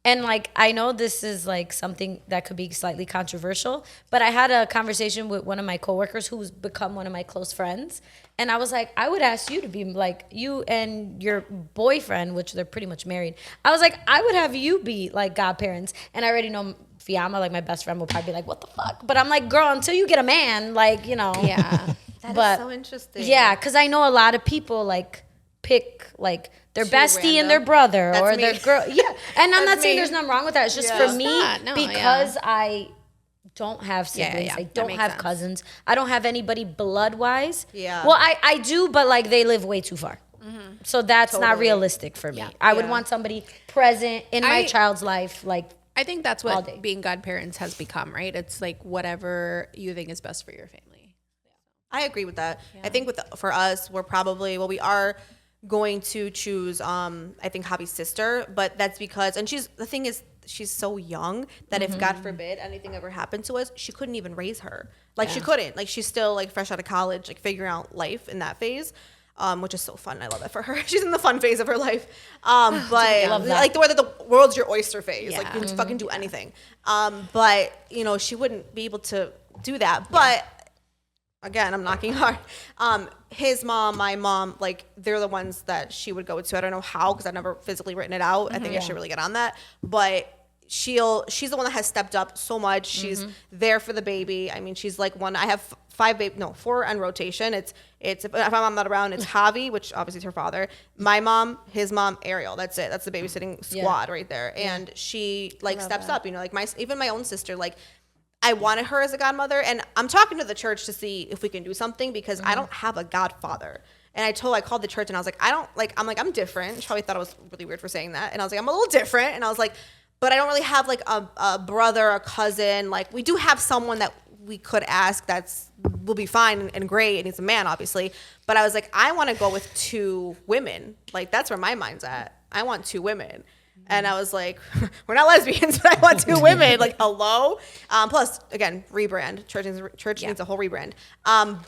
And like I know this is like something that could be slightly controversial, but I had a conversation with one of my coworkers who's become one of my close friends, and I was like, I would ask you to be like you and your boyfriend, which they're pretty much married. I was like, I would have you be like godparents, and I already know Fiamma, like my best friend, will probably be like, what the fuck? But I'm like, girl, until you get a man, like you know, Yeah. That is but so interesting. yeah, because I know a lot of people like pick like their Too bestie and their random. brother That's or me. their girl. Yeah, and I'm That's not saying me. there's nothing wrong with that. It's just Yeah. for me not. No, because I don't have Yeah, siblings. yeah. I That don't makes have sense. cousins. I don't have anybody blood wise. Yeah. Well, I do, but like they live way too far. So that's not Totally. realistic for me. I would Yeah. want somebody present in my I- child's life, like. I think that's All day. what being godparents has become, right? It's like whatever you think is best for your family. I agree with that. I think for us, we're probably we are going to choose I think Javi's sister, but that's because the thing is she's so young that if God forbid anything ever happened to us, she couldn't even raise her. Like she couldn't. Like she's still like fresh out of college, like figuring out life in that phase. Which is so fun. I love that for her. She's in the fun phase of her life. But like the way that the world's your oyster phase. Like you can fucking do anything. But you know, she wouldn't be able to do that. But again, I'm knocking hard. His mom, my mom, like they're the ones that she would go to. I don't know how because I've never physically written it out. I think I should really get on that. But she's the one that has stepped up so much. She's there for the baby. I mean, she's like one. I have 4 on rotation. It's if my mom not around, it's Javi, which obviously is her father. My mom, his mom, Ariel. That's it. That's the babysitting squad right there. And she like steps up. You know, like even my own sister, like. I wanted her as a godmother, and I'm talking to the church to see if we can do something because I don't have a godfather. And I called the church and I was like, I'm different. She probably thought I was really weird for saying that. And I was like, I'm a little different. And I was like, but I don't really have like a brother, a cousin. Like we do have someone that we could ask will be fine and great. And he's a man, obviously. But I was like, I want to go with 2 women. Like that's where my mind's at. I want 2 women. And I was like, we're not lesbians, but I want 2 women. Like, hello? Plus, again, rebrand. Church needs a whole rebrand.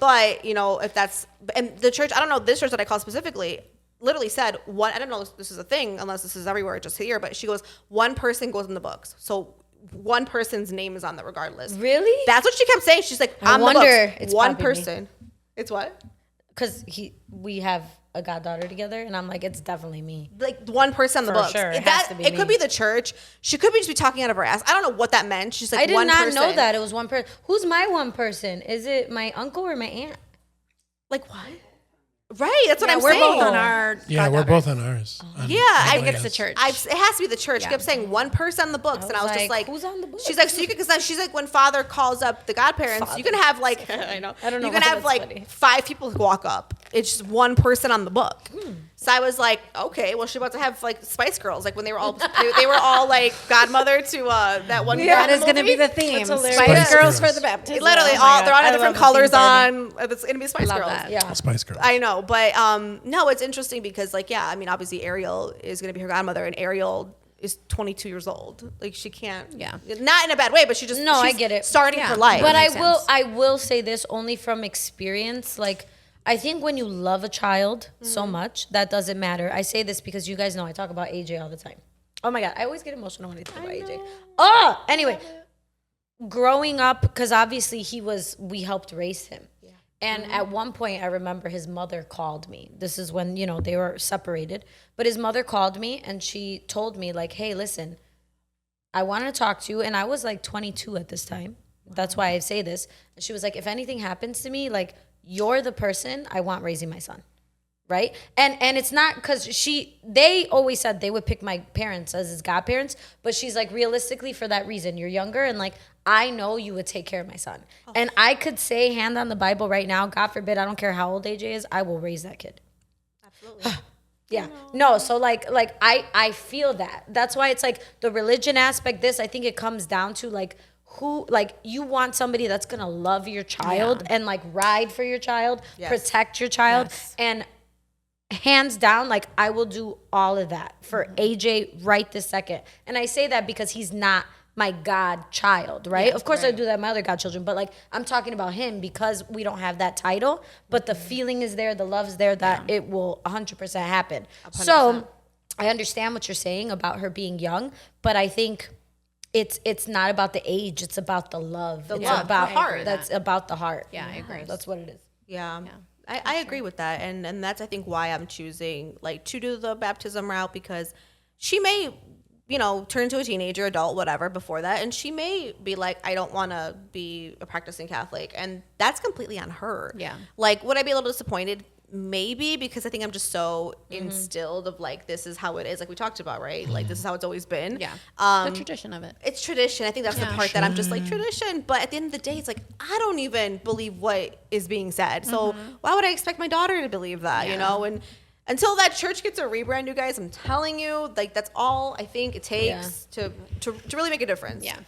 But, you know, if that's... And the church, I don't know, this church that I call specifically, literally said, I don't know if this is a thing, unless this is everywhere, just here, but she goes, 1 person goes in the books. So 1 person's name is on that regardless. Really? That's what she kept saying. She's like, I I'm the wonder books. it's 1 probably me. person. It's what? Because we have a goddaughter together, and I'm like, it's definitely me. Like 1 person on the For books. sure, it That- has to be it could me. be the church. She could just be talking out of her ass. I don't know what that meant. She's like, I did 1 not person. know that it was 1 person. Who's my 1 person? Is it my uncle or my aunt? Like what? Right, that's what I'm we're saying. both on our Yeah, we're both on ours. Yeah, I think it's the church. it has to be the church. She kept saying 1 person on the books, and I was was just like, like, who's on the books? She's like, so you can, because she's like, when father calls up the godparents, you can have like, I know, I don't know you can why have that's like funny. 5 people who walk up. It's just 1 person on the book. So I was like, okay, well, she's about to have like Spice Girls, like when they were all they were all like godmother to that one. That is going to be the theme. hilarious. Spice Spice Girls Girls. for the baptism. Literally, Oh my they're all God. I different love colors the theme on. It's gonna be Spice Love Girls. that. Yeah. Spice Girls. I know, but no, it's interesting because like I mean obviously Ariel is gonna be her godmother, and Ariel is 22 years old. Like she can't, not in a bad way, but she just No, I she's get it. starting Yeah. her life. But makes I will say this only from experience. Like, I think when you love a child so much, that doesn't matter. I say this because you guys know I talk about AJ all the time. Oh my God, I always get emotional when I talk about AJ. Oh, anyway, growing up, because obviously we helped raise him. And at one point, I remember his mother called me. This is when, they were separated. But his mother called me and she told me, like, hey, listen, I wanted to talk to you. And I was like 22 at this time. That's why I say this. And she was like, if anything happens to me, like, you're the person I want raising my son. Right. And it's not because they always said they would pick my parents as his godparents. But she's like, realistically, for that reason, you're younger. And like, I know you would take care of my son. And I could say, hand on the Bible right now, God forbid, I don't care how old AJ is, I will raise that kid. Absolutely. Yeah. No, so like I feel that. That's why it's like the religion aspect, I think it comes down to like who, like, you want somebody that's gonna love your child and like ride for your child, protect your child. And hands down, like, I will do all of that for AJ right this second. And I say that because he's not my godchild, right? Of course I do that with my other godchildren, but like, I'm talking about him because we don't have that title, but the feeling is there, the love is there, that it will 100% happen. 100%. So I understand what you're saying about her being young, but I think it's not about the age, it's about the love. It's about the heart. That's about the heart. Yeah, I agree. That's what it is. Yeah. I agree with that. And that's, I think, why I'm choosing like to do the baptism route, because she may, you know, turn into a teenager, adult, whatever before that. And she may be like, I don't want to be a practicing Catholic. And that's completely on her. Yeah. Like, would I be a little disappointed? Maybe, because I think I'm just so instilled of like, this is how it is. Like we talked about, right? Like, this is how it's always been. Yeah. The tradition of it. It's tradition. I think that's the part that I'm just like, tradition. But at the end of the day, it's like, I don't even believe what is being said. So why would I expect my daughter to believe that, you know? And until that church gets a rebrand, you guys, I'm telling you, like, that's all I think it takes to really make a difference. Yeah.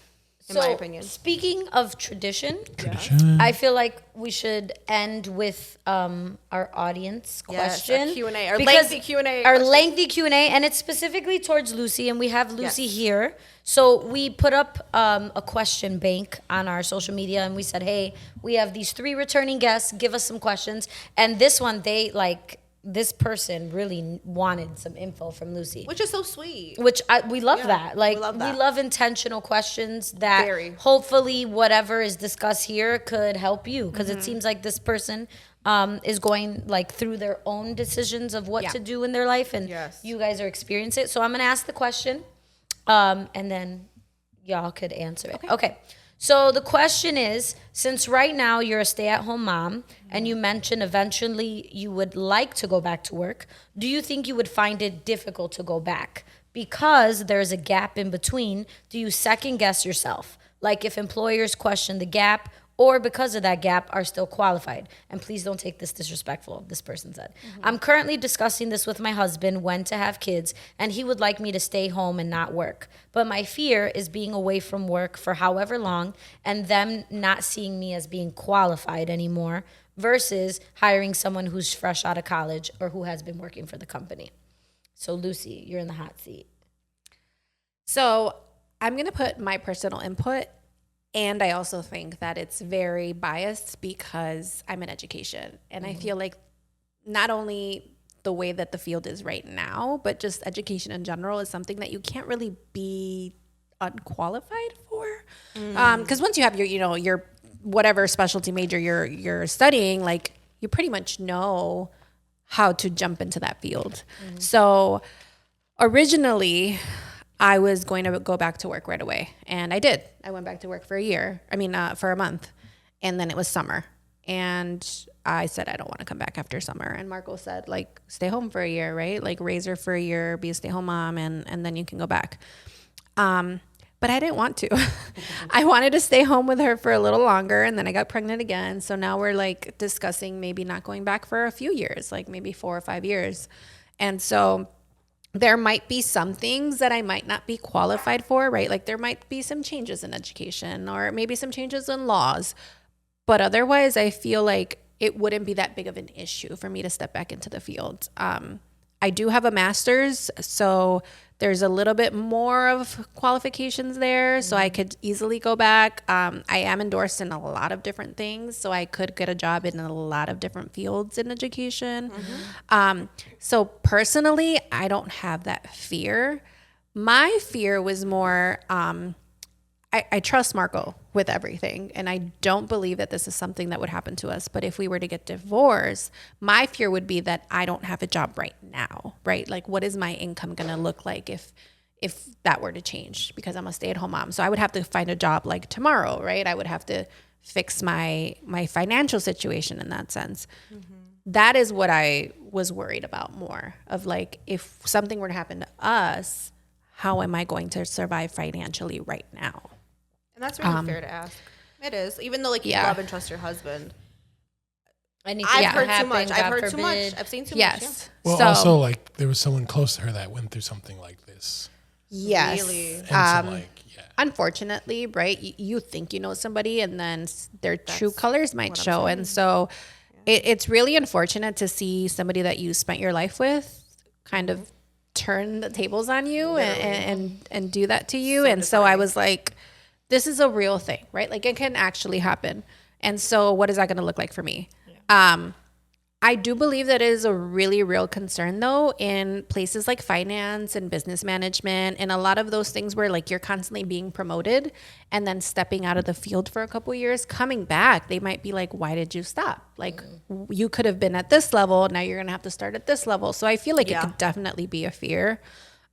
In my opinion. Speaking of tradition, I feel like we should end with our audience question. Our Q&A, our Because lengthy Q&A. Our question. lengthy Q&A, and it's specifically towards Lucy, and we have Lucy here. So we put up a question bank on our social media, and we said, hey, we have these 3 returning guests. Give us some questions. And this one, this person really wanted some info from Lucy. Which is so sweet. Which we love that. Like, love that. we love intentional questions that Very. hopefully whatever is discussed here could help you. Because it seems like this person is going like through their own decisions of what to do in their life. And you guys are experiencing it. So I'm going to ask the question and then y'all could answer it. Okay. So the question is, since right now you're a stay-at-home mom and you mentioned eventually you would like to go back to work, do you think you would find it difficult to go back? Because there's a gap in between, do you second guess yourself? Like if employers question the gap or because of that gap are still qualified. And please don't take this disrespectful, this person said. I'm currently discussing this with my husband, when to have kids, and he would like me to stay home and not work. But my fear is being away from work for however long and them not seeing me as being qualified anymore versus hiring someone who's fresh out of college or who has been working for the company. So Lucy, you're in the hot seat. So I'm going to put my personal input. And I also think that it's very biased because I'm in education. And I feel like not only the way that the field is right now, but just education in general is something that you can't really be unqualified for. Because once you have your whatever specialty major you're studying, like you pretty much know how to jump into that field. So originally, I was going to go back to work right away. And I did. I went back to work for a month. And then it was summer. And I said, I don't want to come back after summer. And Marco said, like, stay home for a year, right? Like, raise her for a year, be a stay-home mom, and then you can go back. But I didn't want to. I wanted to stay home with her for a little longer. And then I got pregnant again. So now we're, like, discussing maybe not going back for a few years, like maybe 4 or 5 years. And so there might be some things that I might not be qualified for, right? Like there might be some changes in education or maybe some changes in laws. But otherwise, I feel like it wouldn't be that big of an issue for me to step back into the field. I do have a master's, so there's a little bit more of qualifications there, so I could easily go back. I am endorsed in a lot of different things, so I could get a job in a lot of different fields in education. So personally, I don't have that fear. My fear was more, I trust Marco with everything, and I don't believe that this is something that would happen to us. But if we were to get divorced, my fear would be that I don't have a job right now, right? Like, what is my income going to look like if that were to change, because I'm a stay-at-home mom. So I would have to find a job like tomorrow, right? I would have to fix my financial situation in that sense. That is what I was worried about more, of like, if something were to happen to us, how am I going to survive financially right now? And that's really fair to ask. It is. Even though like you love and trust your husband. Anything I've could heard too happen, much. I've God heard too much. forbid. I've seen too Yes. much. Yeah. Well, So- also like there was someone close to her that went through something like this. Yes. Really? And so like, yeah. Unfortunately, right? You think you know somebody, and then their true colors might show. And so it's really unfortunate to see somebody that you spent your life with kind of turn the tables on you and do that to you. And so I was like, this is a real thing, right? Like it can actually happen. And so what is that going to look like for me? I do believe that it is a really real concern, though, in places like finance and business management and a lot of those things where like you're constantly being promoted and then stepping out of the field for a couple of years, coming back, they might be like, why did you stop? Like you could have been at this level. Now you're going to have to start at this level. So I feel like it could definitely be a fear.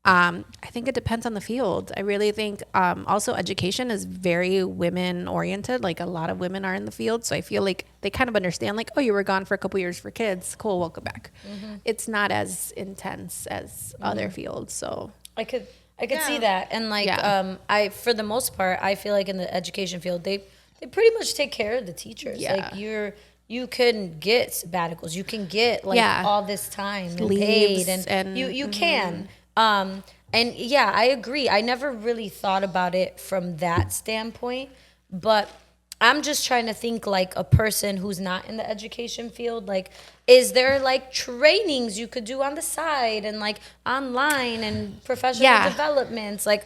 I think it depends on the field. I really think also education is very women oriented. Like a lot of women are in the field. So I feel like they kind of understand like, oh, you were gone for a couple years for kids. Cool. Welcome back. It's not as intense as other fields. So I could see that. And like, I, for the most part, I feel like in the education field, they pretty much take care of the teachers. Yeah. Like you can get sabbaticals, you can get like all this time and Leaves paid and- you can. And yeah, I agree. I never really thought about it from that standpoint, but I'm just trying to think like a person who's not in the education field. Like, is there like trainings you could do on the side and like online and professional developments? Like,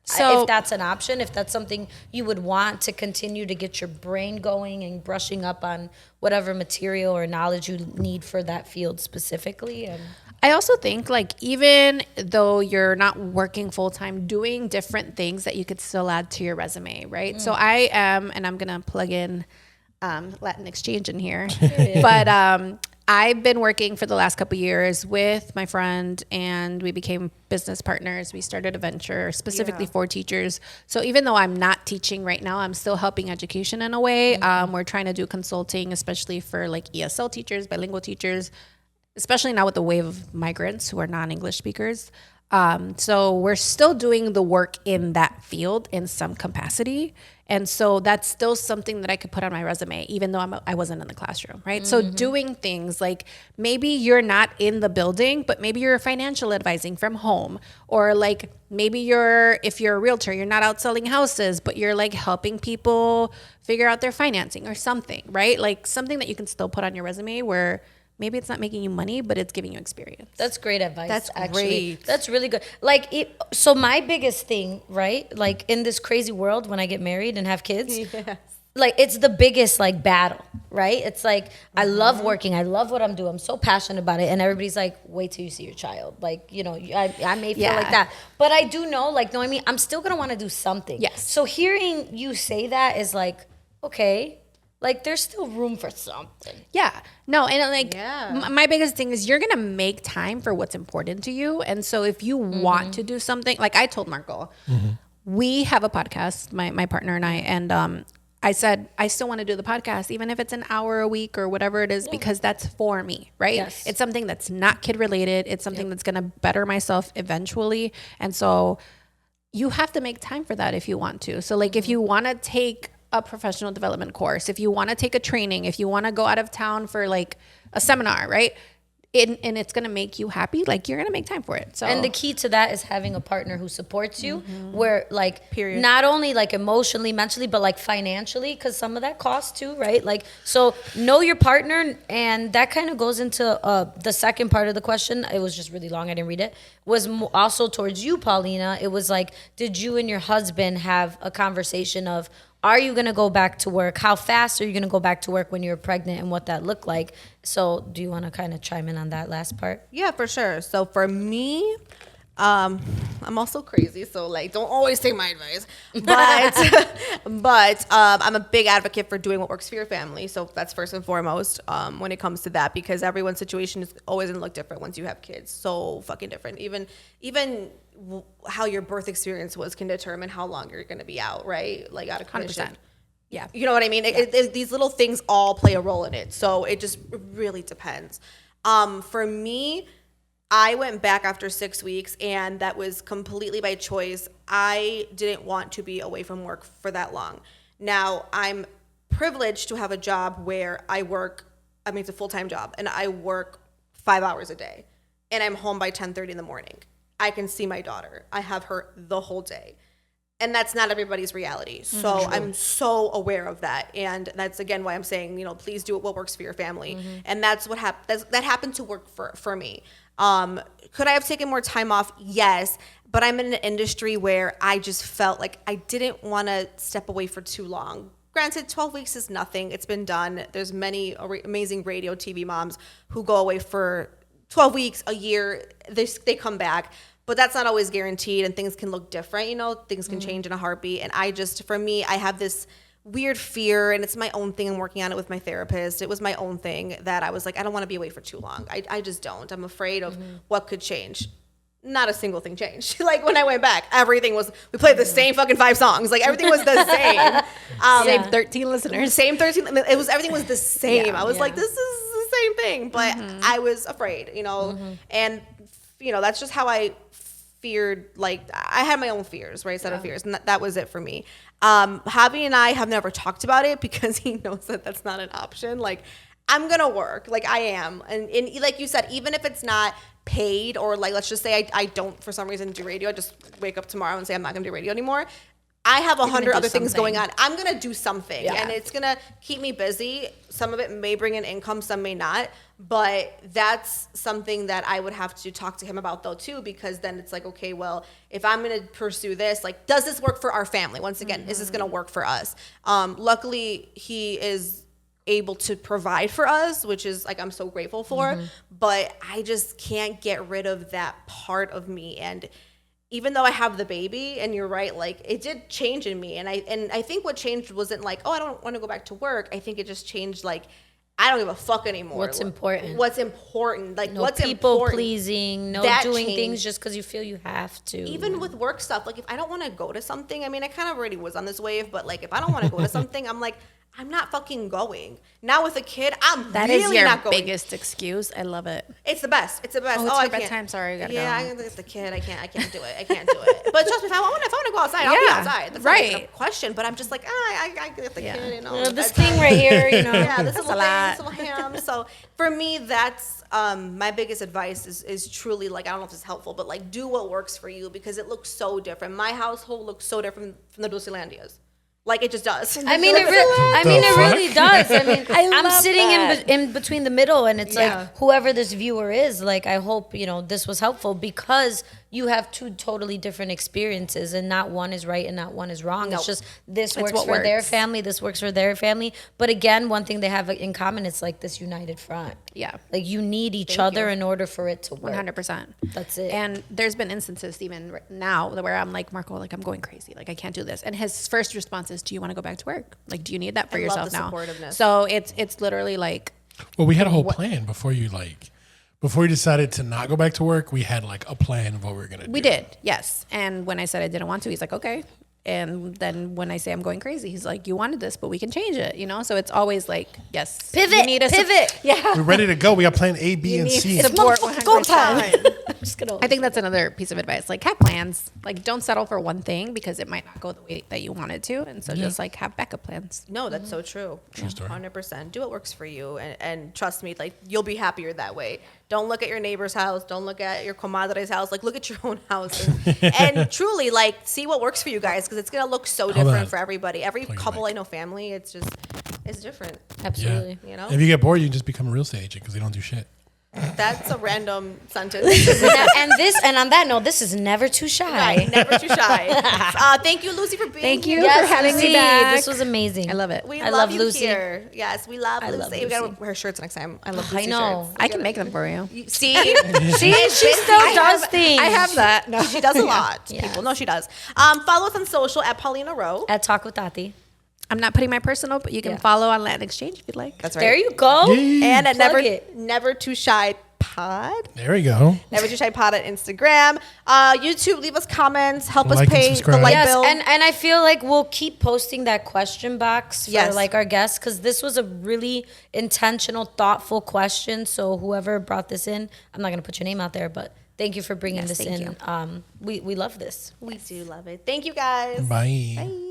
So- if that's an option, if that's something you would want to continue to get your brain going and brushing up on whatever material or knowledge you need for that field specifically. And I also think like even though you're not working full time, doing different things that you could still add to your resume, right? So I am, and I'm gonna plug in Latin Exchange in here, but I've been working for the last couple of years with my friend, and we became business partners. We started a venture specifically for teachers. So even though I'm not teaching right now, I'm still helping education in a way. We're trying to do consulting, especially for like ESL teachers, bilingual teachers, especially now with the wave of migrants who are non-English speakers. So we're still doing the work in that field in some capacity. And so that's still something that I could put on my resume, even though I wasn't in the classroom, right? So doing things like maybe you're not in the building, but maybe you're financial advising from home. Or like maybe if you're a realtor, you're not out selling houses, but you're like helping people figure out their financing or something, right? Like something that you can still put on your resume where maybe it's not making you money, but it's giving you experience. that's great advice. That's actually. great. That's really good. Like, so my biggest thing, right? Like in this crazy world, when I get married and have kids, like it's the biggest like battle, right? It's like I love working, I love what I'm doing, I'm so passionate about it, and everybody's like, wait till you see your child. Like, you know, I may feel like that, but I do know, like, know what I mean? I'm still gonna want to do something. Yes. So hearing you say that is like, okay, like there's still room for something. Yeah. No, and like Yeah. my biggest thing is you're going to make time for what's important to you. And so if you want to do something, like I told Marco, we have a podcast, my partner and I, and I said, I still want to do the podcast, even if it's an hour a week or whatever it is, because that's for me, right? Yes. It's something that's not kid related. It's something that's going to better myself eventually. And so you have to make time for that if you want to. So like if you want to take a professional development course, if you want to take a training, if you want to go out of town for like a seminar, right? And it's going to make you happy, like you're going to make time for it. So And the key to that is having a partner who supports you, where like not only like emotionally, mentally, but like financially, because some of that costs too, right? Like, so know your partner, and that kind of goes into the second part of the question. It was just really long, I didn't read it. Was also towards you, Paulina. It was like, did you and your husband have a conversation of, are you going to go back to work? How fast are you going to go back to work when you're pregnant, and what that looked like? So do you want to kind of chime in on that last part? Yeah, for sure. So for me, I'm also crazy, so like don't always take my advice. But I'm a big advocate for doing what works for your family. So that's first and foremost when it comes to that, because everyone's situation is always gonna look different once you have kids. So fucking different. How your birth experience was can determine how long you're gonna be out, right? Like out of commission. 100%. Yeah. You know what I mean? These little things all play a role in it. So it just really depends. For me, I went back after 6 weeks, and that was completely by choice. I didn't want to be away from work for that long. Now, I'm privileged to have a job where it's a full-time job, and I work 5 hours a day, and I'm home by 10:30 in the morning. I can see my daughter. I have her the whole day. And that's not everybody's reality. So I'm so aware of that. And that's, again, why I'm saying, please do what works for your family. And that's what happened. That happened to work for me. Could I have taken more time off? Yes. But I'm in an industry where I just felt like I didn't want to step away for too long. Granted, 12 weeks is nothing. It's been done. There's many amazing radio, TV moms who go away for 12 weeks, a year. They come back. But that's not always guaranteed, and things can look different, things can change in a heartbeat. And for me, I have this weird fear, and it's my own thing. I'm working on it with my therapist. It was my own thing that I was like, I don't want to be away for too long. I just don't. I'm afraid of what could change. Not a single thing changed. Like when I went back, we played the same fucking 5 songs. Like everything was the same. Same 13 listeners. Same 13. Everything was the same. Yeah, I was like, this is the same thing. But I was afraid, and that's just how I feared. Like I had my own fears, right? Set of fears, and that was it for me. Javi and I have never talked about it because he knows that that's not an option. Like I'm gonna work, like I am, and like you said, even if it's not paid, or like let's just say I don't for some reason do radio, I just wake up tomorrow and say I'm not gonna do radio anymore. I have 100 other things going on. I'm going to do something, and it's going to keep me busy. Some of it may bring in income, some may not, but that's something that I would have to talk to him about though too, because then it's like, okay, well, if I'm going to pursue this, like, does this work for our family? Once again, is this going to work for us? Luckily, he is able to provide for us, which is like I'm so grateful for, but I just can't get rid of that part of me. And even though I have the baby, and you're right, like it did change in me. And I think what changed wasn't like, oh, I don't want to go back to work. I think it just changed like, I don't give a fuck anymore. What's important? Like no what's people important? Pleasing, no that doing changed. Things just because you feel you have to. Even with work stuff, like if I don't want to go to something, I mean, I kind of already was on this wave, but like if I don't want to go to something, I'm like, I'm not fucking going. Now with a kid, That really is your not going. biggest excuse. I love it. It's the best. It's the best. Oh, it's I your can't. bedtime. Sorry, I gotta go. Yeah, it's the kid. I can't do it. I can't do it. But trust me, if I want to go outside, I'll be Yeah, outside. That's right. not even a question. But I'm just like, I get the kid. This thing right here, Yeah, this That's little a lot. thing, this little ham. So for me, that's my biggest advice is truly like, I don't know if it's helpful, but like do what works for you, because it looks so different. My household looks so different from the Dulcelandias. Like it just does. I mean, it really does. I mean, I'm love sitting that. in between the middle, and it's Yeah. like whoever this viewer is, like I hope this was helpful, because you have 2 totally different experiences, and not one is right and not one is wrong. Nope. It's just this It's works what for their works. family, this works for their family. But again, one thing they have in common, it's like this united front. Yeah. Like you need each other in order for it to work. 100%. That's it. And there's been instances even now where I'm like, Marco, like I'm going crazy. Like I can't do this. And his first response is, do you want to go back to work? Like, do you need that for I love yourself the now? supportiveness. So it's literally like, Well, we had a whole plan before you decided to not go back to work. We had like a plan of what we were gonna do. we did, yes. And when I said I didn't want to, he's like, okay. And then when I say I'm going crazy, he's like, you wanted this, but we can change it, So it's always like, yes. Pivot, you need pivot. Yeah. We're ready to go. We got plan A, B, and need C. support. Motherfucker, go 100%. time. I'm just gonna. I think that's another piece of advice. Like have plans. Like don't settle for one thing because it might not go the way that you wanted to. And so just like have backup plans. No, that's so true. True story. 100%. Do what works for you, and trust me, like you'll be happier that way. Don't look at your neighbor's house. Don't look at your comadre's house. Like look at your own house, and truly like see what works for you guys, because it's gonna look so different that. for everybody. Every Plug your couple mic. I know, family, it's different. Absolutely. Yeah. You know? If you get bored, you can just become a real estate agent because they don't do shit. That's a random sentence. And on that note, this is never too shy. Right, never too shy. Thank you, Lucy, for being Thank you here. Yes, for having Lucy, me back. This was amazing. I love it. We I love love you Lucy. here. Yes, we love Lucy. love We gotta Lucy. wear shirts next time. I love I Lucy know. shirts. I can make them for you. See? She still does things. I have that. No. She does a lot, Yes. people. No, she does. Follow us on social at Paulina Rowe. At Talk with Tati. I'm not putting my personal, but you can Yeah. follow on Latin Exchange if you'd like. That's right. There you go. And at Plug it. Never Too Shy Pod. There we go. Never Too Shy Pod at Instagram. YouTube, leave us comments. Help us Like and pay the subscribe. light Yes, bill. and I feel like we'll keep posting that question box for Yes. like our guests because this was a really intentional, thoughtful question. So whoever brought this in, I'm not gonna put your name out there, but thank you for bringing Yes, this thank in. We love this. We do love it. Thank you, guys. Bye. Bye.